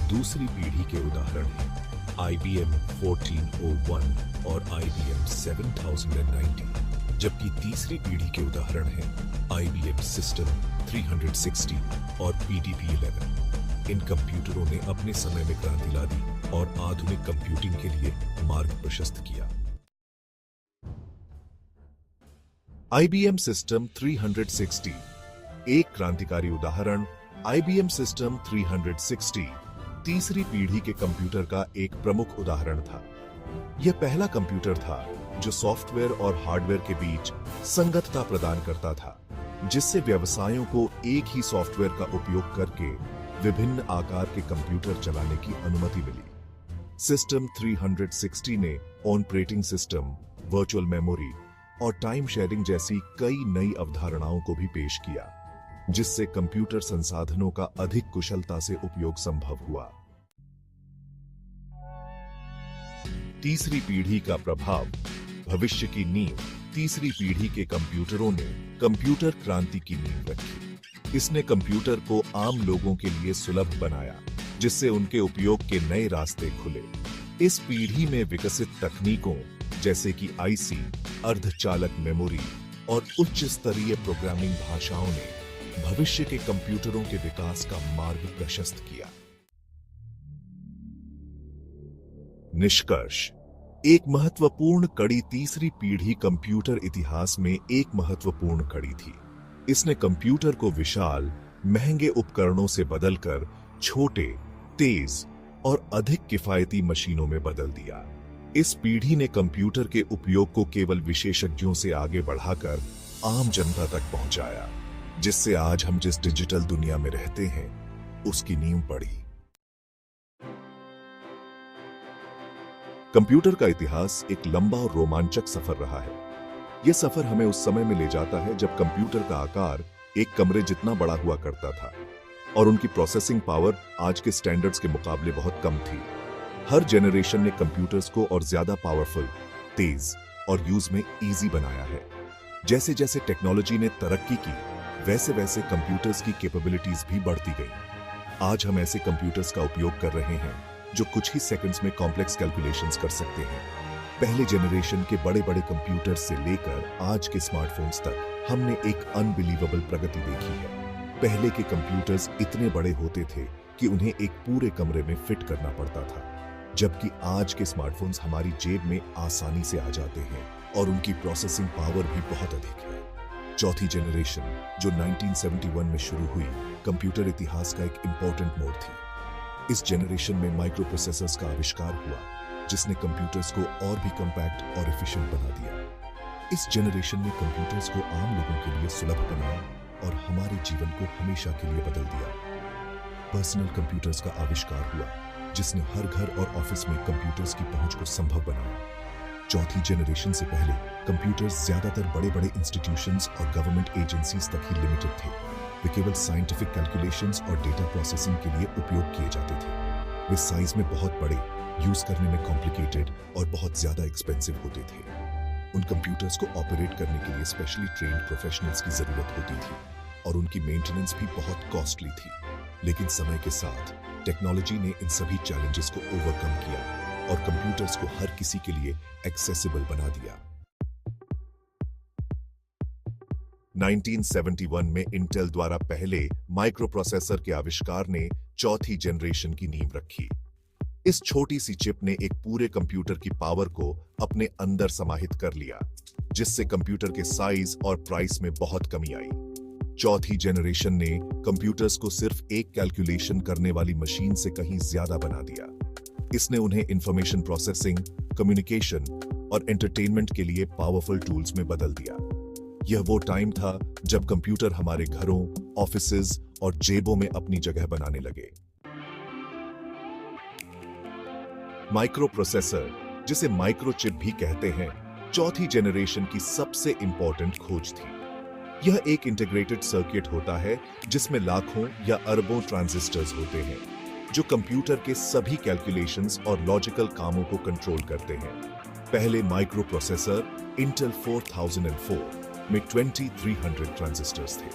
दूसरी पीढ़ी के उदाहरण हैं IBM 1401 और IBM 7090, जबकि तीसरी पीढ़ी के उदाहरण हैं IBM सिस्टम 360 और PDP-11। इन कंप्यूटरों ने अपने समय में क्रांति ला दी और आधुनिक कंप्यूटिंग के लिए मार्ग प्रशस्त किया। IBM सिस्टम 360 एक क्रांतिकारी उदाहरण। IBM सिस्टम 360 तीसरी पीढ़ी के कंप्यूटर का एक प्रमुख उदाहरण था। यह पहला कंप्यूटर था जो सॉफ्टवेयर और हार्डवेयर के बीच संगतता प्रदान करता था, जिससे व्यवसायों को एक ही सॉफ्टवेयर का उपयोग करके विभिन्न आकार के कंप्यूटर चलाने की अनुमति मिली। सिस्टम 360 ने ऑपरेटिंग सिस्टम, वर्चुअल मेमोरी और टाइम शेयरिंग जैसी कई नई अवधारणाओं को भी पेश किया, जिससे कंप्यूटर संसाधनों का अधिक कुशलता से उपयोग संभव हुआ। तीसरी पीढ़ी का प्रभाव, भविष्य की नींव। तीसरी पीढ़ी के कंप्यूटरों ने कंप्यूटर क्रांति की नींव रखी। इसने कंप्यूटर को आम लोगों के लिए सुलभ बनाया, जिससे उनके उपयोग के नए रास्ते खुले। इस पीढ़ी में विकसित तकनीकों जैसे कि IC, अर्धचालक मेमोरी और उच्च स्तरीय प्रोग्रामिंग भाषाओं ने भविष्य के कंप्यूटरों के विकास का मार्ग प्रशस्त किया। निष्कर्ष, एक महत्वपूर्ण कड़ी तीसरी पीढ़ी कंप्यूटर इतिहास में एक महत्वपूर्ण कड़ी थी। इसने कंप्यूटर को विशाल, महंगे उपकरणों से बदलकर छोटे, तेज और अधिक किफायती मशीनों में बदल दिया। इस पीढ़ी ने कंप्यूटर के उपयोग को केवल विशेषज्ञों से आगे बढ़ाकर आम जनता तक पहुंचाया, जिससे आज हम जिस डिजिटल दुनिया में रहते हैं, उसकी नींव पड़ी। कंप्यूटर का इतिहास एक लंबा और रोमांचक सफर रहा है। यह सफर हमें उस समय में ले जाता है जब कंप्यूटर का आकार एक कमरे जितना बड़ा हुआ करता था और उनकी प्रोसेसिंग पावर आज के स्टैंडर्ड्स के मुकाबले बहुत कम थी। हर जनरेशन ने कंप्यूटर्स को और ज्यादा पावरफुल, तेज और यूज में इजी बनाया है। जैसे जैसे टेक्नोलॉजी ने तरक्की की, वैसे वैसे कंप्यूटर्स की कैपेबिलिटीज भी बढ़ती गई। आज हम ऐसे कंप्यूटर्स का उपयोग कर रहे हैं जो कुछ ही सेकंड्स में कॉम्प्लेक्स कैलकुलेशंस कर सकते हैं। पहले जनरेशन के बड़े बड़े कंप्यूटर्स से लेकर आज के स्मार्टफोन्स तक हमने एक अनबिलीवेबल प्रगति देखी है। पहले के कंप्यूटर्स इतने बड़े होते थे कि उन्हें एक पूरे कमरे में फिट करना पड़ता था, जबकि आज के स्मार्टफोन्स हमारी जेब में आसानी से आ जाते हैं और उनकी प्रोसेसिंग पावर भी बहुत अधिक है। चौथी जनरेशन, जो 1971 में शुरू हुई, कंप्यूटर इतिहास का एक इंपॉर्टेंट मोड़ थी। इस जनरेशन में माइक्रो प्रोसेसर्स का आविष्कार हुआ, जिसने कंप्यूटर्स को और भी कॉम्पैक्ट और एफिशिएंट बना दिया। इस जनरेशन ने कंप्यूटर्स को आम लोगों के लिए सुलभ बनाया और हमारे जीवन को हमेशा के लिए बदल दिया। पर्सनल कंप्यूटर्स का आविष्कार हुआ, जिसने हर घर और ऑफिस में कंप्यूटर्स की पहुंच को संभव बनाया। चौथी जनरेशन से पहले कंप्यूटर्स ज्यादातर बड़े बड़े इंस्टीट्यूशंस और गवर्नमेंट एजेंसीज तक ही लिमिटेड थे। वे केवल साइंटिफिक कैलकुलेशंस और डेटा प्रोसेसिंग के लिए उपयोग किए जाते थे। वे साइज में बहुत बड़े, यूज करने में कॉम्प्लिकेटेड और बहुत ज्यादा एक्सपेंसिव होते थे। उन कंप्यूटर्स को ऑपरेट करने के लिए स्पेशली ट्रेन्ड प्रोफेशनल्स की जरूरत होती थी और उनकी मेंटेनेंस भी बहुत कॉस्टली थी। लेकिन समय के साथ टेक्नोलॉजी ने इन सभी चैलेंजेस को ओवरकम किया और कंप्यूटर्स को हर किसी के लिए एक्सेसिबल बना दिया। 1971 में इंटेल द्वारा पहले माइक्रो प्रोसेसर के आविष्कार ने चौथी जनरेशन की नींव रखी। इस छोटी सी चिप ने एक पूरे कंप्यूटर की पावर को अपने अंदर समाहित कर लिया, जिससे कंप्यूटर के साइज और प्राइस में बहुत कमी आई। चौथी जनरेशन ने कंप्यूटर्स को सिर्फ एक कैलकुलेशन करने वाली मशीन से कहीं ज्यादा बना दिया। इसने उन्हें इंफॉर्मेशन प्रोसेसिंग, कम्युनिकेशन और एंटरटेनमेंट के लिए पावरफुल टूल्स में बदल दिया। यह वो टाइम था जब कंप्यूटर हमारे घरों, ऑफिसेज और जेबों में अपनी जगह बनाने लगे। माइक्रो प्रोसेसर, जिसे माइक्रोचिप भी कहते हैं, चौथी जनरेशन की सबसे इंपॉर्टेंट खोज थी। यह एक इंटीग्रेटेड सर्किट होता है जिसमें लाखों या अरबों ट्रांजिस्टर्स होते हैं जो कंप्यूटर के सभी कैलकुलेशंस और लॉजिकल कामों को कंट्रोल करते हैं। पहले माइक्रो प्रोसेसर इंटेल 4004 में 2300 ट्रांजिस्टर्स थे।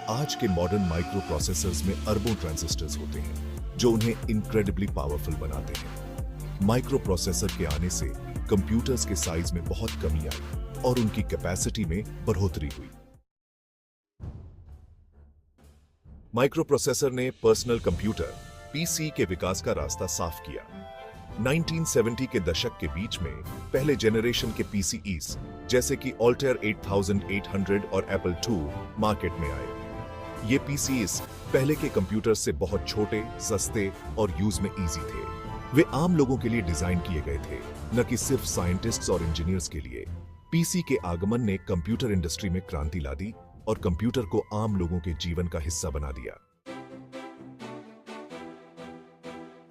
आज के मॉडर्न माइक्रो प्रोसेसर्स में अरबों ट्रांजिस्टर्स होते हैं जो उन्हें इनक्रेडिबली पावरफुल बनाते हैं। माइक्रो प्रोसेसर के आने से कंप्यूटर्स के साइज में बहुत कमी आई और उनकी कैपेसिटी में बढ़ोतरी हुई। माइक्रो प्रोसेसर ने पर्सनल कंप्यूटर पीसी के विकास का रास्ता साफ किया। 1970 के दशक के बीच में पहले जेनरेशन के पीसीईज जैसे कि अल्टेयर 8800 और एप्पल II मार्केट में आए। ये पीसीईज पहले के कंप्यूटर से बहुत छोटे, सस्ते और यूज में इजी थे। वे आम लोगों के लिए डिजाइन किए गए थे, न कि सिर्फ साइंटिस्ट्स और इंजीनियर्स के लिए। पीसी के आगमन ने कंप्यूटर इंडस्ट्री में क्रांति ला दी और कंप्यूटर को आम लोगों के जीवन का हिस्सा बना दिया।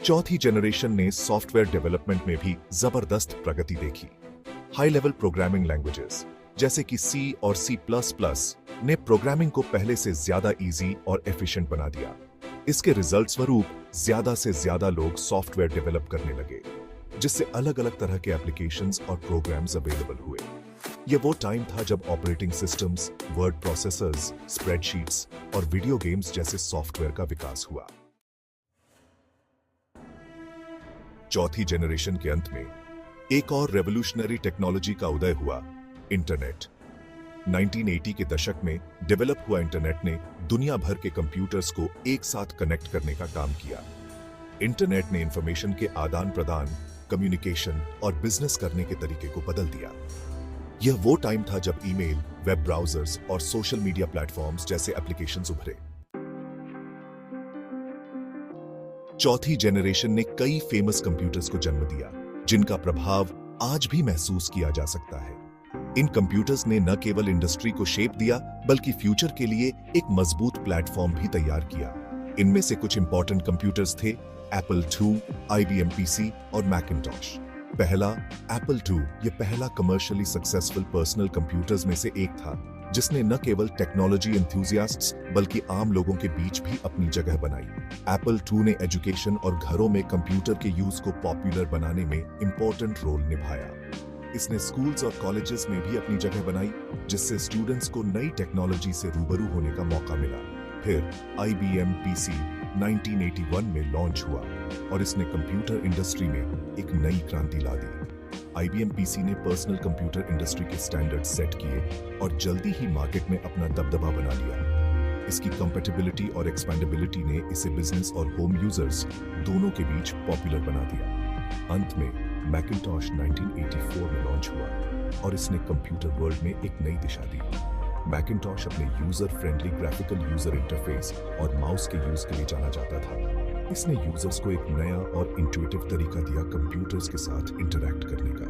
चौथी जनरेशन ने सॉफ्टवेयर डेवलपमेंट में भी जबरदस्त प्रगति देखी। हाई लेवल प्रोग्रामिंग लैंग्वेजेस जैसे कि सी और C++ ने प्रोग्रामिंग को पहले से ज्यादा इजी और एफिशिएंट बना दिया। इसके रिजल्ट स्वरूप ज्यादा से ज्यादा लोग सॉफ्टवेयर डेवलप करने लगे, जिससे अलग अलग तरह के एप्लीकेशंस और प्रोग्राम्स अवेलेबल हुए। यह वो टाइम था जब operating systems, word processors, spreadsheets और वीडियो गेम्स जैसे सॉफ्टवेयर का विकास हुआ। चौथी जनरेशन के अंत में एक और रेवोल्यूशनरी टेक्नोलॉजी का उदय हुआ, इंटरनेट। 1980 के दशक में डेवलप हुआ इंटरनेट ने दुनिया भर के कंप्यूटर्स को एक साथ कनेक्ट करने का काम किया। इंटरनेट ने इंफॉर्मेशन के आदान प्रदान, कम्युनिकेशन और बिजनेस करने के तरीके को बदल दिया। यह वो टाइम था जब ईमेल, वेब ब्राउजर्स और सोशल मीडिया प्लेटफॉर्म्स जैसे एप्लीकेशंस उभरे। चौथी जनरेशन ने कई फेमस कंप्यूटर्स को जन्म दिया, जिनका प्रभाव आज भी महसूस किया जा सकता है। इन कंप्यूटर्स ने न केवल इंडस्ट्री को शेप दिया, बल्कि फ्यूचर के लिए एक मजबूत प्लेटफॉर्म भी तैयार किया। इनमें से कुछ इंपॉर्टेंट कंप्यूटर्स थे एप्पल II, IBM PC और मैकिन्टॉश। पहला एप्पल II ये पहला कमर्शियली सक्सेसफुल पर्सनल कंप्यूटर्स में से एक था, जिसने न केवल टेक्नोलॉजी एंथुसियास्ट्स बल्कि आम लोगों के बीच भी अपनी जगह बनाई। एप्पल II ने एजुकेशन और घरों में कंप्यूटर के यूज को पॉपुलर बनाने में इंपॉर्टेंट रोल निभाया। इसने स्कूल्स और कॉलेजेस में भी अपनी जगह बनाई, जिससे स्टूडेंट्स को नई टेक्नोलॉजी से रूबरू होने का मौका मिला। फिर IBM PC 1981 में लॉन्च हुआ और इसने कंप्यूटर इंडस्ट्री में एक नई क्रांति ला दी। IBM PC ने पर्सनल कंप्यूटर इंडस्ट्री के स्टैंडर्ड सेट किए और जल्दी ही मार्केट में अपना दबदबा बना लिया। इसकी कंपैटिबिलिटी और एक्सपेंडेबिलिटी ने इसे बिजनेस और होम यूजर्स दोनों के बीच पॉपुलर बना दिया। अंत में मैकिन्टॉश 1984 में लॉन्च हुआ और इसने कंप्यूटर वर्ल्ड में एक नई दिशा दी। मैकिन्टॉश अपने user friendly graphical user interface और माउस के यूज के लिए जाना जाता था। इसने यूजर्स को एक नया और इंट्यूटिव तरीका दिया कंप्यूटर्स के साथ इंटरैक्ट करने का।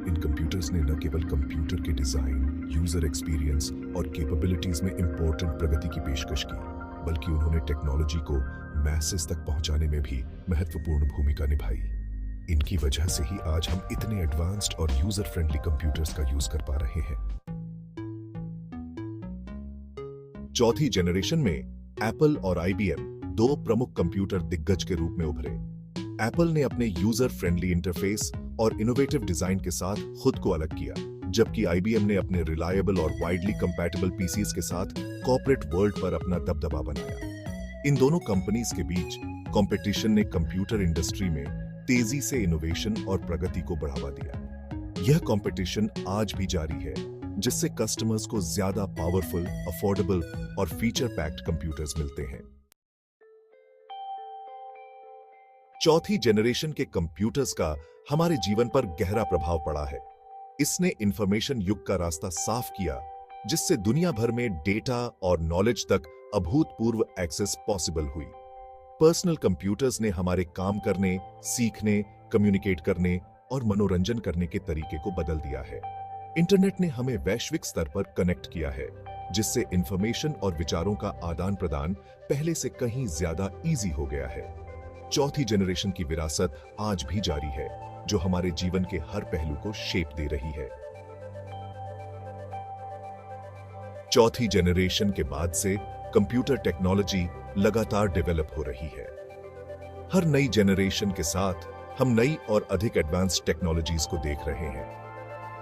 इन कंप्यूटर्स ने न केवल कंप्यूटर के डिजाइन, यूजर एक्सपीरियंस और कैपेबिलिटीज में इंपॉर्टेंट प्रगति की पेशकश की, बल्कि उन्होंने टेक्नोलॉजी को मैसेस तक पहुंचाने में भी महत्वपूर्ण भूमिका निभाई। इनकी वजह से ही आज हम इतने एडवांस्ड और यूजर फ्रेंडली कंप्यूटर्स का यूज कर पा रहे हैं। चौथी जनरेशन में एप्पल और IBM दो प्रमुख कंप्यूटर दिग्गज के रूप में उभरे। एप्पल ने अपने यूजर फ्रेंडली इंटरफेस और इनोवेटिव डिजाइन के साथ खुद को अलग किया, जबकि IBM ने अपने रिलायबल और वाइडली कंपैटिबल पीसीज के साथ कॉर्पोरेट वर्ल्ड पर अपना दबदबा बनाया। इन दोनों कंपनीज के बीच कंपटीशन ने कंप्यूटर इंडस्ट्री में तेजी से इनोवेशन और प्रगति को बढ़ावा दिया। यह कंपटीशन आज भी जारी है, जिससे कस्टमर्स को ज्यादा पावरफुल, अफोर्डेबल और फीचर पैक्ड कंप्यूटर्स मिलते हैं। चौथी जनरेशन के कंप्यूटर्स का हमारे जीवन पर गहरा प्रभाव पड़ा है। इसने इंफॉर्मेशन युग का रास्ता साफ किया, जिससे दुनिया भर में डेटा और नॉलेज तक अभूतपूर्व एक्सेस पॉसिबल हुई। पर्सनल कंप्यूटर्स ने हमारे काम करने, सीखने, कम्युनिकेट करने और मनोरंजन करने के तरीके को बदल दिया है। इंटरनेट ने हमें वैश्विक स्तर पर कनेक्ट किया है, जिससे इंफॉर्मेशन और विचारों का आदान प्रदान पहले से कहीं ज्यादा इजी हो गया है। चौथी जनरेशन की विरासत आज भी जारी है, जो हमारे जीवन के हर पहलू को शेप दे रही है। चौथी जनरेशन के बाद से कंप्यूटर टेक्नोलॉजी लगातार डेवलप हो रही है। हर नई जनरेशन के साथ हम नई और अधिक एडवांस्ड टेक्नोलॉजीज को देख रहे हैं।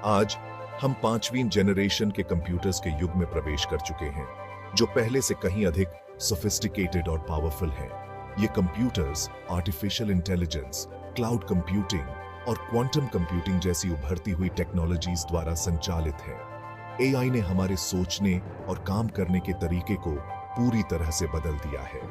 आज हम 5वीं जनरेशन के कंप्यूटर्स के युग में प्रवेश कर चुके हैं, जो पहले से कहीं अधिक सोफिस्टिकेटेड और पावरफुल हैं। ये computers artificial intelligence, cloud computing और क्वांटम कंप्यूटिंग जैसी उभरती हुई टेक्नोलॉजीज द्वारा संचालित हैं। एआई ने हमारे सोचने और काम करने के तरीके को पूरी तरह से बदल दिया है।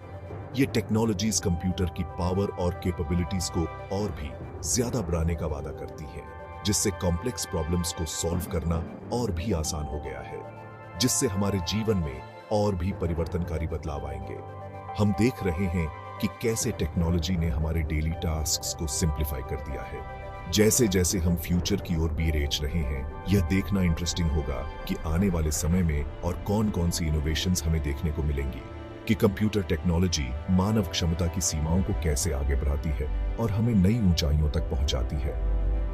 ये टेक्नोलॉजीज कंप्यूटर की पावर और कैपेबिलिटीज को और भी ज्यादा बढ़ाने का वादा करती हैं, जिससे कॉम्प्लेक्स प्रॉब्लम्स को सॉल्व करना और भी आसान हो गया है, जिससे हमारे जीवन में और भी परिवर्तनकारी बदलाव आएंगे। हम देख रहे हैं कि कैसे टेक्नोलॉजी ने हमारे डेली टास्क्स को सिंप्लीफाई कर दिया है। जैसे जैसे हम फ्यूचर की ओर रेच रहे हैं, यह देखना इंटरेस्टिंग होगा कि आने वाले समय में और कौन कौन सी इनोवेशंस हमें देखने को मिलेंगी, कि कंप्यूटर टेक्नोलॉजी मानव क्षमता की सीमाओं को कैसे आगे बढ़ाती है और हमें नई ऊंचाइयों तक पहुंचाती है।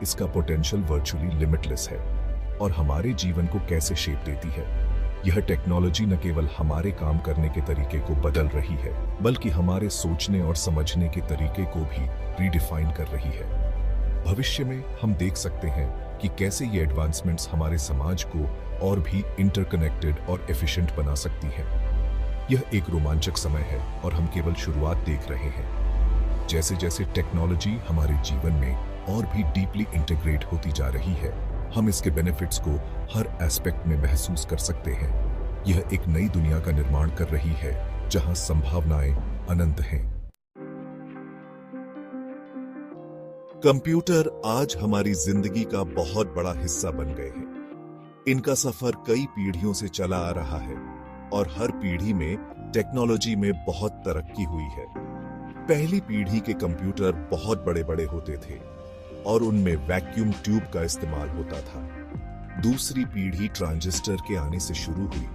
इसका पोटेंशियल वर्चुअली लिमिटलेस है और हमारे जीवन को कैसे शेप देती है। यह टेक्नोलॉजी न केवल हमारे काम करने के तरीके को बदल रही है, बल्कि हमारे सोचने और समझने के तरीके को भी रीडिफाइन कर रही है। भविष्य में हम देख सकते हैं कि कैसे ये एडवांसमेंट्स हमारे समाज को और भी इंटरकनेक्टेड और एफिशिएंट बना सकती है। यह एक रोमांचक समय है और हम केवल शुरुआत देख रहे हैं। जैसे जैसे टेक्नोलॉजी हमारे जीवन में और भी डीपली इंटीग्रेट होती जा रही है, हम इसके बेनिफिट्स को हर एस्पेक्ट में महसूस कर सकते हैं। यह एक नई दुनिया का निर्माण कर रही है, जहां संभावनाएं अनंत हैं। कंप्यूटर आज हमारी जिंदगी का बहुत बड़ा हिस्सा बन गए हैं। इनका सफर कई पीढ़ियों से चला आ रहा है और हर पीढ़ी में टेक्नोलॉजी में बहुत तरक्की हुई है। पहली पीढ़ी के कंप्यूटर बहुत बड़े बड़े होते थे और उनमें वैक्यूम ट्यूब का इस्तेमाल होता था। दूसरी पीढ़ी ट्रांजिस्टर के आने से शुरू हुई,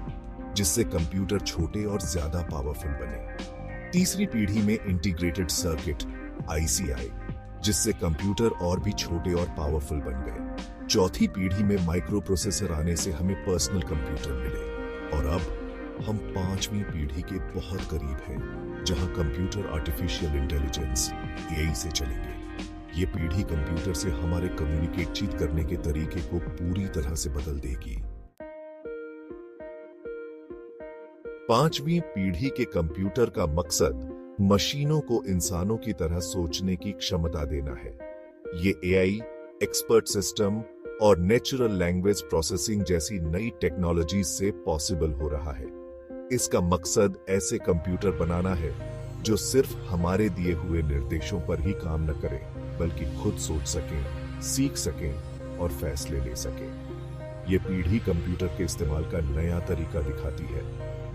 जिससे कंप्यूटर छोटे और ज्यादा पावरफुल बने। तीसरी पीढ़ी में इंटीग्रेटेड सर्किट आईसी आई, जिससे कंप्यूटर और भी छोटे और पावरफुल बन गए। चौथी पीढ़ी में माइक्रो प्रोसेसर आने से हमें पर्सनल कंप्यूटर मिले और अब हम 5वीं पीढ़ी के बहुत करीब हैं, जहां कंप्यूटर आर्टिफिशियल इंटेलिजेंस एआई से चलेंगे। ये पीढ़ी कंप्यूटर से हमारे कम्युनिकेट करने के तरीके को पूरी तरह से बदल देगी। 5वीं पीढ़ी के कंप्यूटर का मकसद मशीनों को इंसानों की तरह सोचने की क्षमता देना है। ये एआई, एक्सपर्ट सिस्टम और नेचुरल लैंग्वेज प्रोसेसिंग जैसी नई टेक्नोलॉजी से पॉसिबल हो रहा है। इसका मकसद ऐसे कंप्यूटर बनाना है जो सिर्फ हमारे दिए हुए निर्देशों पर ही काम न करें, बल्कि खुद सोच सकें, सीख सकें और फैसले ले सकें। ये पीढ़ी कंप्यूटर के इस्तेमाल का नया तरीका दिखाती है,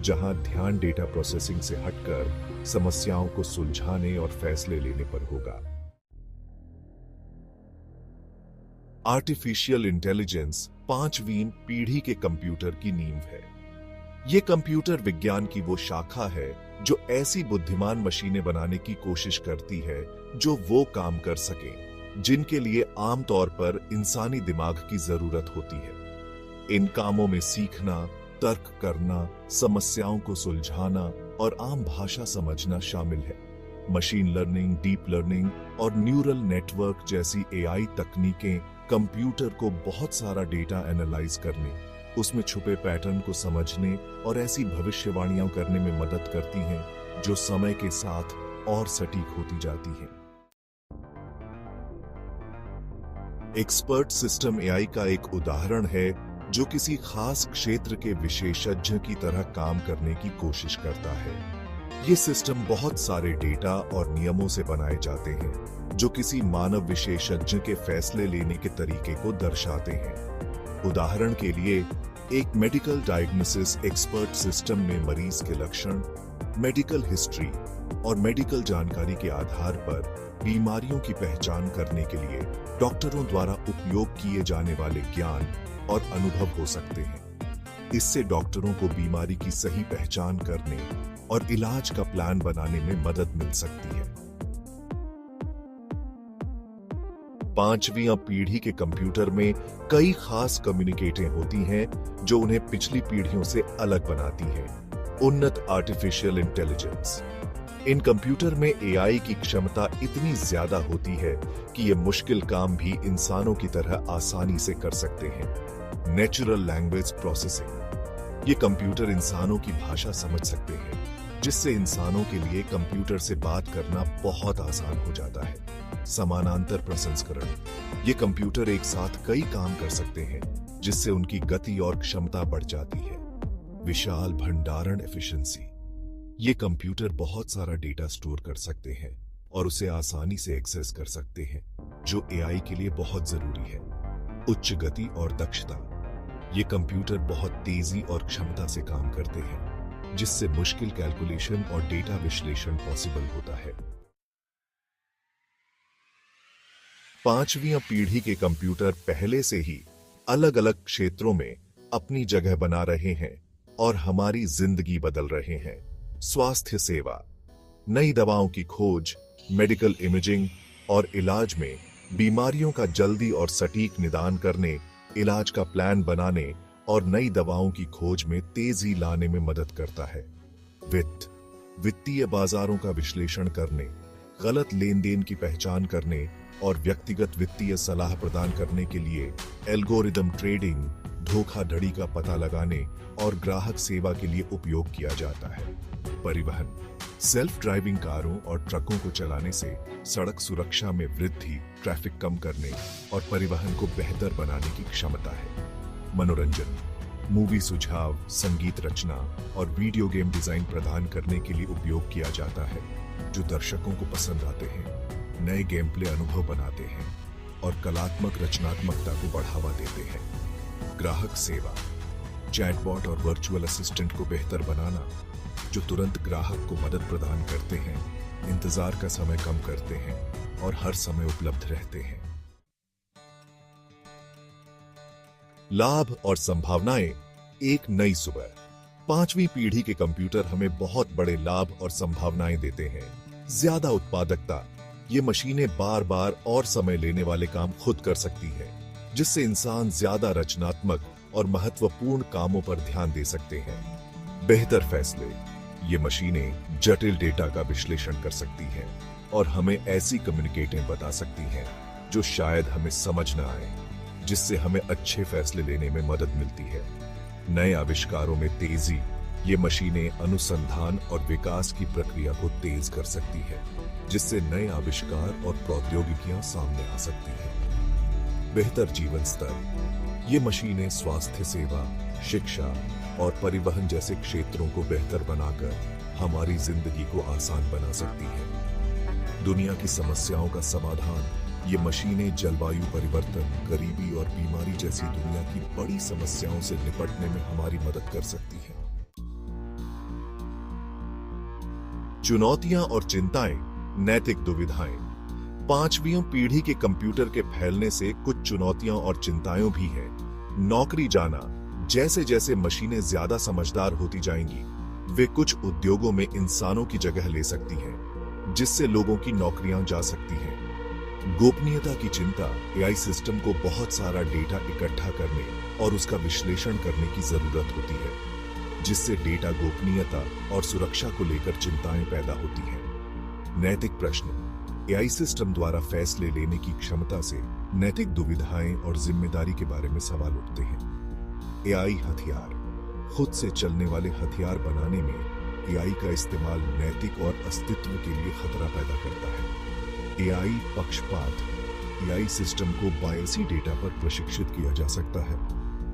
जहां ध्यान डेटा प्रोसेसिंग से हटकर समस्याओं को सुलझाने और फैसले लेने पर होगा। आर्टिफिशियल इंटेलिजेंस 5वीं पीढ़ी के कंप्यूटर की नींव है। ये कंप्यूटर विज्ञान की वो शाखा है जो ऐसी बुद्धिमान मशीनें बनाने की कोशिश करती है जो वो काम कर सकें जिनके लिए आमतौर पर इंसानी दिमाग की जरूरत होती है। इन कामों में सीखना, तर्क करना, समस्याओं को सुलझाना और आम भाषा समझना शामिल है। मशीन लर्निंग, डीप लर्निंग और न्यूरल नेटवर्क जैसी एआई तकनीकें कंप्यूटर को बहुत सारा डेटा एनालाइज करने, उसमें छुपे पैटर्न को समझने और ऐसी भविष्यवाणियां करने में मदद करती हैं जो समय के साथ और सटीक होती जाती हैं। एक्सपर्ट सिस्टम एआई का एक उदाहरण है जो किसी खास क्षेत्र के विशेषज्ञ की तरह काम करने की कोशिश करता है। ये सिस्टम बहुत सारे डेटा और नियमों से बनाए जाते हैं जो किसी मानव विशेषज्ञ के फैसले लेने के तरीके को दर्शाते हैं। उदाहरण के लिए, एक मेडिकल डायग्नोसिस एक्सपर्ट सिस्टम में मरीज के लक्षण, मेडिकल हिस्ट्री और मेडिकल जानकारी के आधार पर बीमारियों की पहचान करने के लिए डॉक्टरों द्वारा उपयोग किए जाने वाले ज्ञान और अनुभव हो सकते हैं। इससे डॉक्टरों को बीमारी की सही पहचान करने और इलाज का प्लान बनाने में मदद मिल सकती है। पांचवी पीढ़ी के कंप्यूटर में कई खास कम्युनिकेटें होती हैं जो उन्हें पिछली पीढ़ियों से अलग बनाती हैं। उन्नत आर्टिफिशियल इंटेलिजेंस। इन कंप्यूटर में एआई की क्षमता इतनी ज्यादा होती है कि ये मुश्किल काम भी इंसानों की तरह आसानी से कर सकते हैं। Natural language processing. ये कंप्यूटर इंसानों की भाषा समझ सकते हैं, जिससे इंसानों के लिए कंप्यूटर से बात करना बहुत आसान हो जाता है। समानांतर प्रसंस्करण। ये कंप्यूटर एक साथ कई काम कर सकते हैं, जिससे उनकी गति और क्षमता बढ़ जाती है। विशाल भंडारण एफिशिएंसी। ये कंप्यूटर बहुत सारा डेटा स्टोर कर सकते हैं और उसे आसानी से एक्सेस कर सकते हैं, जो एआई के लिए बहुत जरूरी है। उच्च गति और दक्षता। ये कंप्यूटर बहुत तेजी और क्षमता से काम करते हैं, जिससे मुश्किल कैलकुलेशन और डेटा विश्लेषण पॉसिबल होता है। पांचवी पीढ़ी के कंप्यूटर पहले से ही अलग अलग क्षेत्रों में अपनी जगह बना रहे हैं और हमारी जिंदगी बदल रहे हैं। स्वास्थ्य सेवा। नई दवाओं की खोज, मेडिकल इमेजिंग और इलाज में बीमारियों का जल्दी और सटीक निदान करने, इलाज का प्लान बनाने और नई दवाओं की खोज में तेजी लाने में मदद करता है। वित्तीय बाजारों का विश्लेषण करने, गलत लेन देन की पहचान करने और व्यक्तिगत वित्तीय सलाह प्रदान करने के लिए एल्गोरिदम ट्रेडिंग, धोखाधड़ी का पता लगाने और ग्राहक सेवा के लिए उपयोग किया जाता है। परिवहन। सेल्फ ड्राइविंग कारों और ट्रकों को चलाने से सड़क सुरक्षा में वृद्धि, ट्रैफिक कम करने और परिवहन को बेहतर बनाने की क्षमता है। मनोरंजन। मूवी सुझाव, संगीत रचना और वीडियो गेम डिजाइन प्रदान करने के लिए उपयोग किया जाता है, जो दर्शकों को पसंद आते हैं, नए गेम प्ले अनुभव बनाते हैं और कलात्मक रचनात्मकता को बढ़ावा देते हैं। ग्राहक सेवा। चैटबॉट और वर्चुअल असिस्टेंट को बेहतर बनाना, जो तुरंत ग्राहक को मदद प्रदान करते हैं, इंतजार का समय कम करते हैं और हर समय उपलब्ध रहते हैं। लाभ और संभावनाएं। एक नई सुबह। पांचवी पीढ़ी के कंप्यूटर हमें बहुत बड़े लाभ और संभावनाएं देते हैं। ज्यादा उत्पादकता। ये मशीनें बार बार और समय लेने वाले काम खुद कर सकती हैं, जिससे इंसान ज्यादा रचनात्मक और महत्वपूर्ण कामों पर ध्यान दे सकते हैं। बेहतर फैसले। ये मशीनें जटिल डेटा का विश्लेषण कर सकती हैं और हमें ऐसी कम्युनिकेटें बता सकती हैं जो शायद हमें समझ न आए, जिससे हमें अच्छे फैसले लेने में मदद मिलती है। नए आविष्कारों में तेजी। ये मशीनें अनुसंधान और विकास की प्रक्रिया को तेज कर सकती है, जिससे नए आविष्कार और प्रौद्योगिकियां सामने आ सकती हैं। बेहतर जीवन स्तर। ये मशीनें स्वास्थ्य सेवा, शिक्षा और परिवहन जैसे क्षेत्रों को बेहतर बनाकर हमारी जिंदगी को आसान बना सकती हैं। दुनिया की समस्याओं का समाधान। ये मशीनें जलवायु परिवर्तन, गरीबी और बीमारी जैसी दुनिया की बड़ी समस्याओं से निपटने में हमारी मदद कर सकती हैं। चुनौतियां और चिंताएं। नैतिक दुविधाएं। पांचवी पीढ़ी के कंप्यूटर के फैलने से कुछ चुनौतियां और चिंताएं भी हैं। नौकरी जाना। जैसे जैसे मशीनें ज्यादा समझदार होती जाएंगी, वे कुछ उद्योगों में इंसानों की जगह ले सकती हैं, जिससे लोगों की नौकरियां जा सकती हैं। गोपनीयता की चिंता। एआई सिस्टम को बहुत सारा डेटा इकट्ठा करने और उसका विश्लेषण करने की जरूरत होती है, जिससे डेटा गोपनीयता और सुरक्षा को लेकर चिंताएं पैदा होती हैं। नैतिक प्रश्न। एआई सिस्टम द्वारा फैसले लेने की क्षमता से नैतिक दुविधाएं और जिम्मेदारी के बारे में सवाल उठते हैं। एआई हथियार। खुद से चलने वाले हथियार बनाने में एआई का इस्तेमाल नैतिक और अस्तित्व के लिए खतरा पैदा करता है। एआई पक्षपात। एआई सिस्टम को बायसी डेटा पर प्रशिक्षित किया जा सकता है,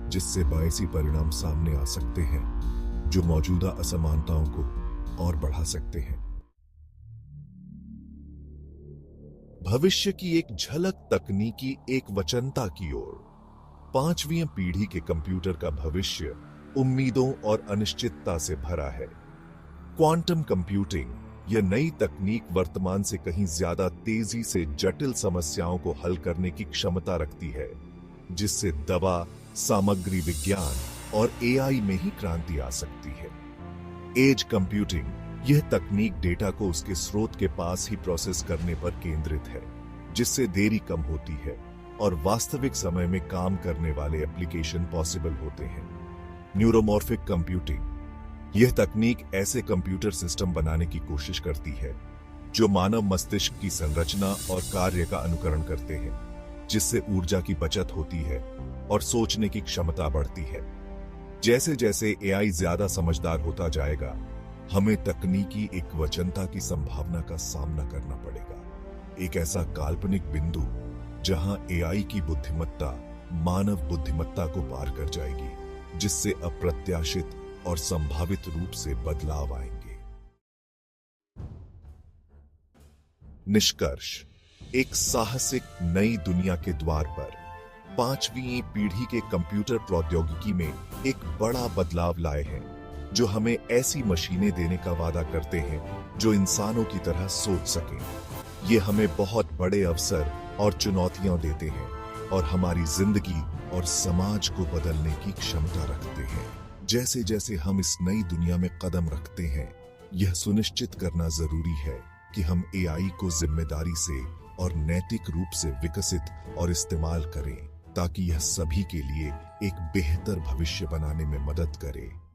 जिससे बायसी परिणाम सामने आ सकते हैं, जो मौजूदा असमानताओं को और बढ़ा सकते हैं। भविष्य की एक झलक। तकनीकी एक वचनता की ओर। पांचवी पीढ़ी के कंप्यूटर का भविष्य उम्मीदों और अनिश्चितता से भरा है। Quantum computing. यह नई तकनीक वर्तमान से कहीं ज्यादा तेजी से जटिल समस्याओं को हल करने की क्षमता रखती है, जिससे दवा, सामग्री विज्ञान और एआई में ही क्रांति आ सकती है। Edge computing. यह तकनीक डेटा को उसके स्रोत के पास ही प्रोसेस करने पर केंद्रित है, जिससे देरी कम होती है और वास्तविक समय में काम करने वाले एप्लीकेशन पॉसिबल होते हैं। न्यूरोमॉर्फिक कंप्यूटिंग यह तकनीक ऐसे कंप्यूटर सिस्टम बनाने की कोशिश करती है जो मानव मस्तिष्क की संरचना और कार्य का अनुकरण करते हैं, जिससे ऊर्जा की बचत होती है और सोचने की क्षमता बढ़ती है। जैसे जैसे एआई ज्यादा समझदार होता जाएगा, हमें तकनीकी एकवचनता की संभावना का सामना करना पड़ेगा। एक ऐसा काल्पनिक बिंदु जहां एआई की बुद्धिमत्ता मानव बुद्धिमत्ता को पार कर जाएगी, जिससे अप्रत्याशित और संभावित रूप से बदलाव आएंगे। निष्कर्ष, एक साहसिक नई दुनिया के द्वार पर 5वीं पीढ़ी के कंप्यूटर प्रौद्योगिकी में एक बड़ा बदलाव लाए हैं, जो हमें ऐसी मशीनें देने का वादा करते हैं जो इंसानों की तरह सोच सकें। ये हमें बहुत बड़े अवसर और चुनौतियां देते हैं और हमारी जिंदगी और समाज को बदलने की क्षमता रखते हैं। जैसे जैसे हम इस नई दुनिया में कदम रखते हैं, यह सुनिश्चित करना जरूरी है कि हम एआई को जिम्मेदारी से और नैतिक रूप से विकसित और इस्तेमाल करें, ताकि यह सभी के लिए एक बेहतर भविष्य बनाने में मदद करे।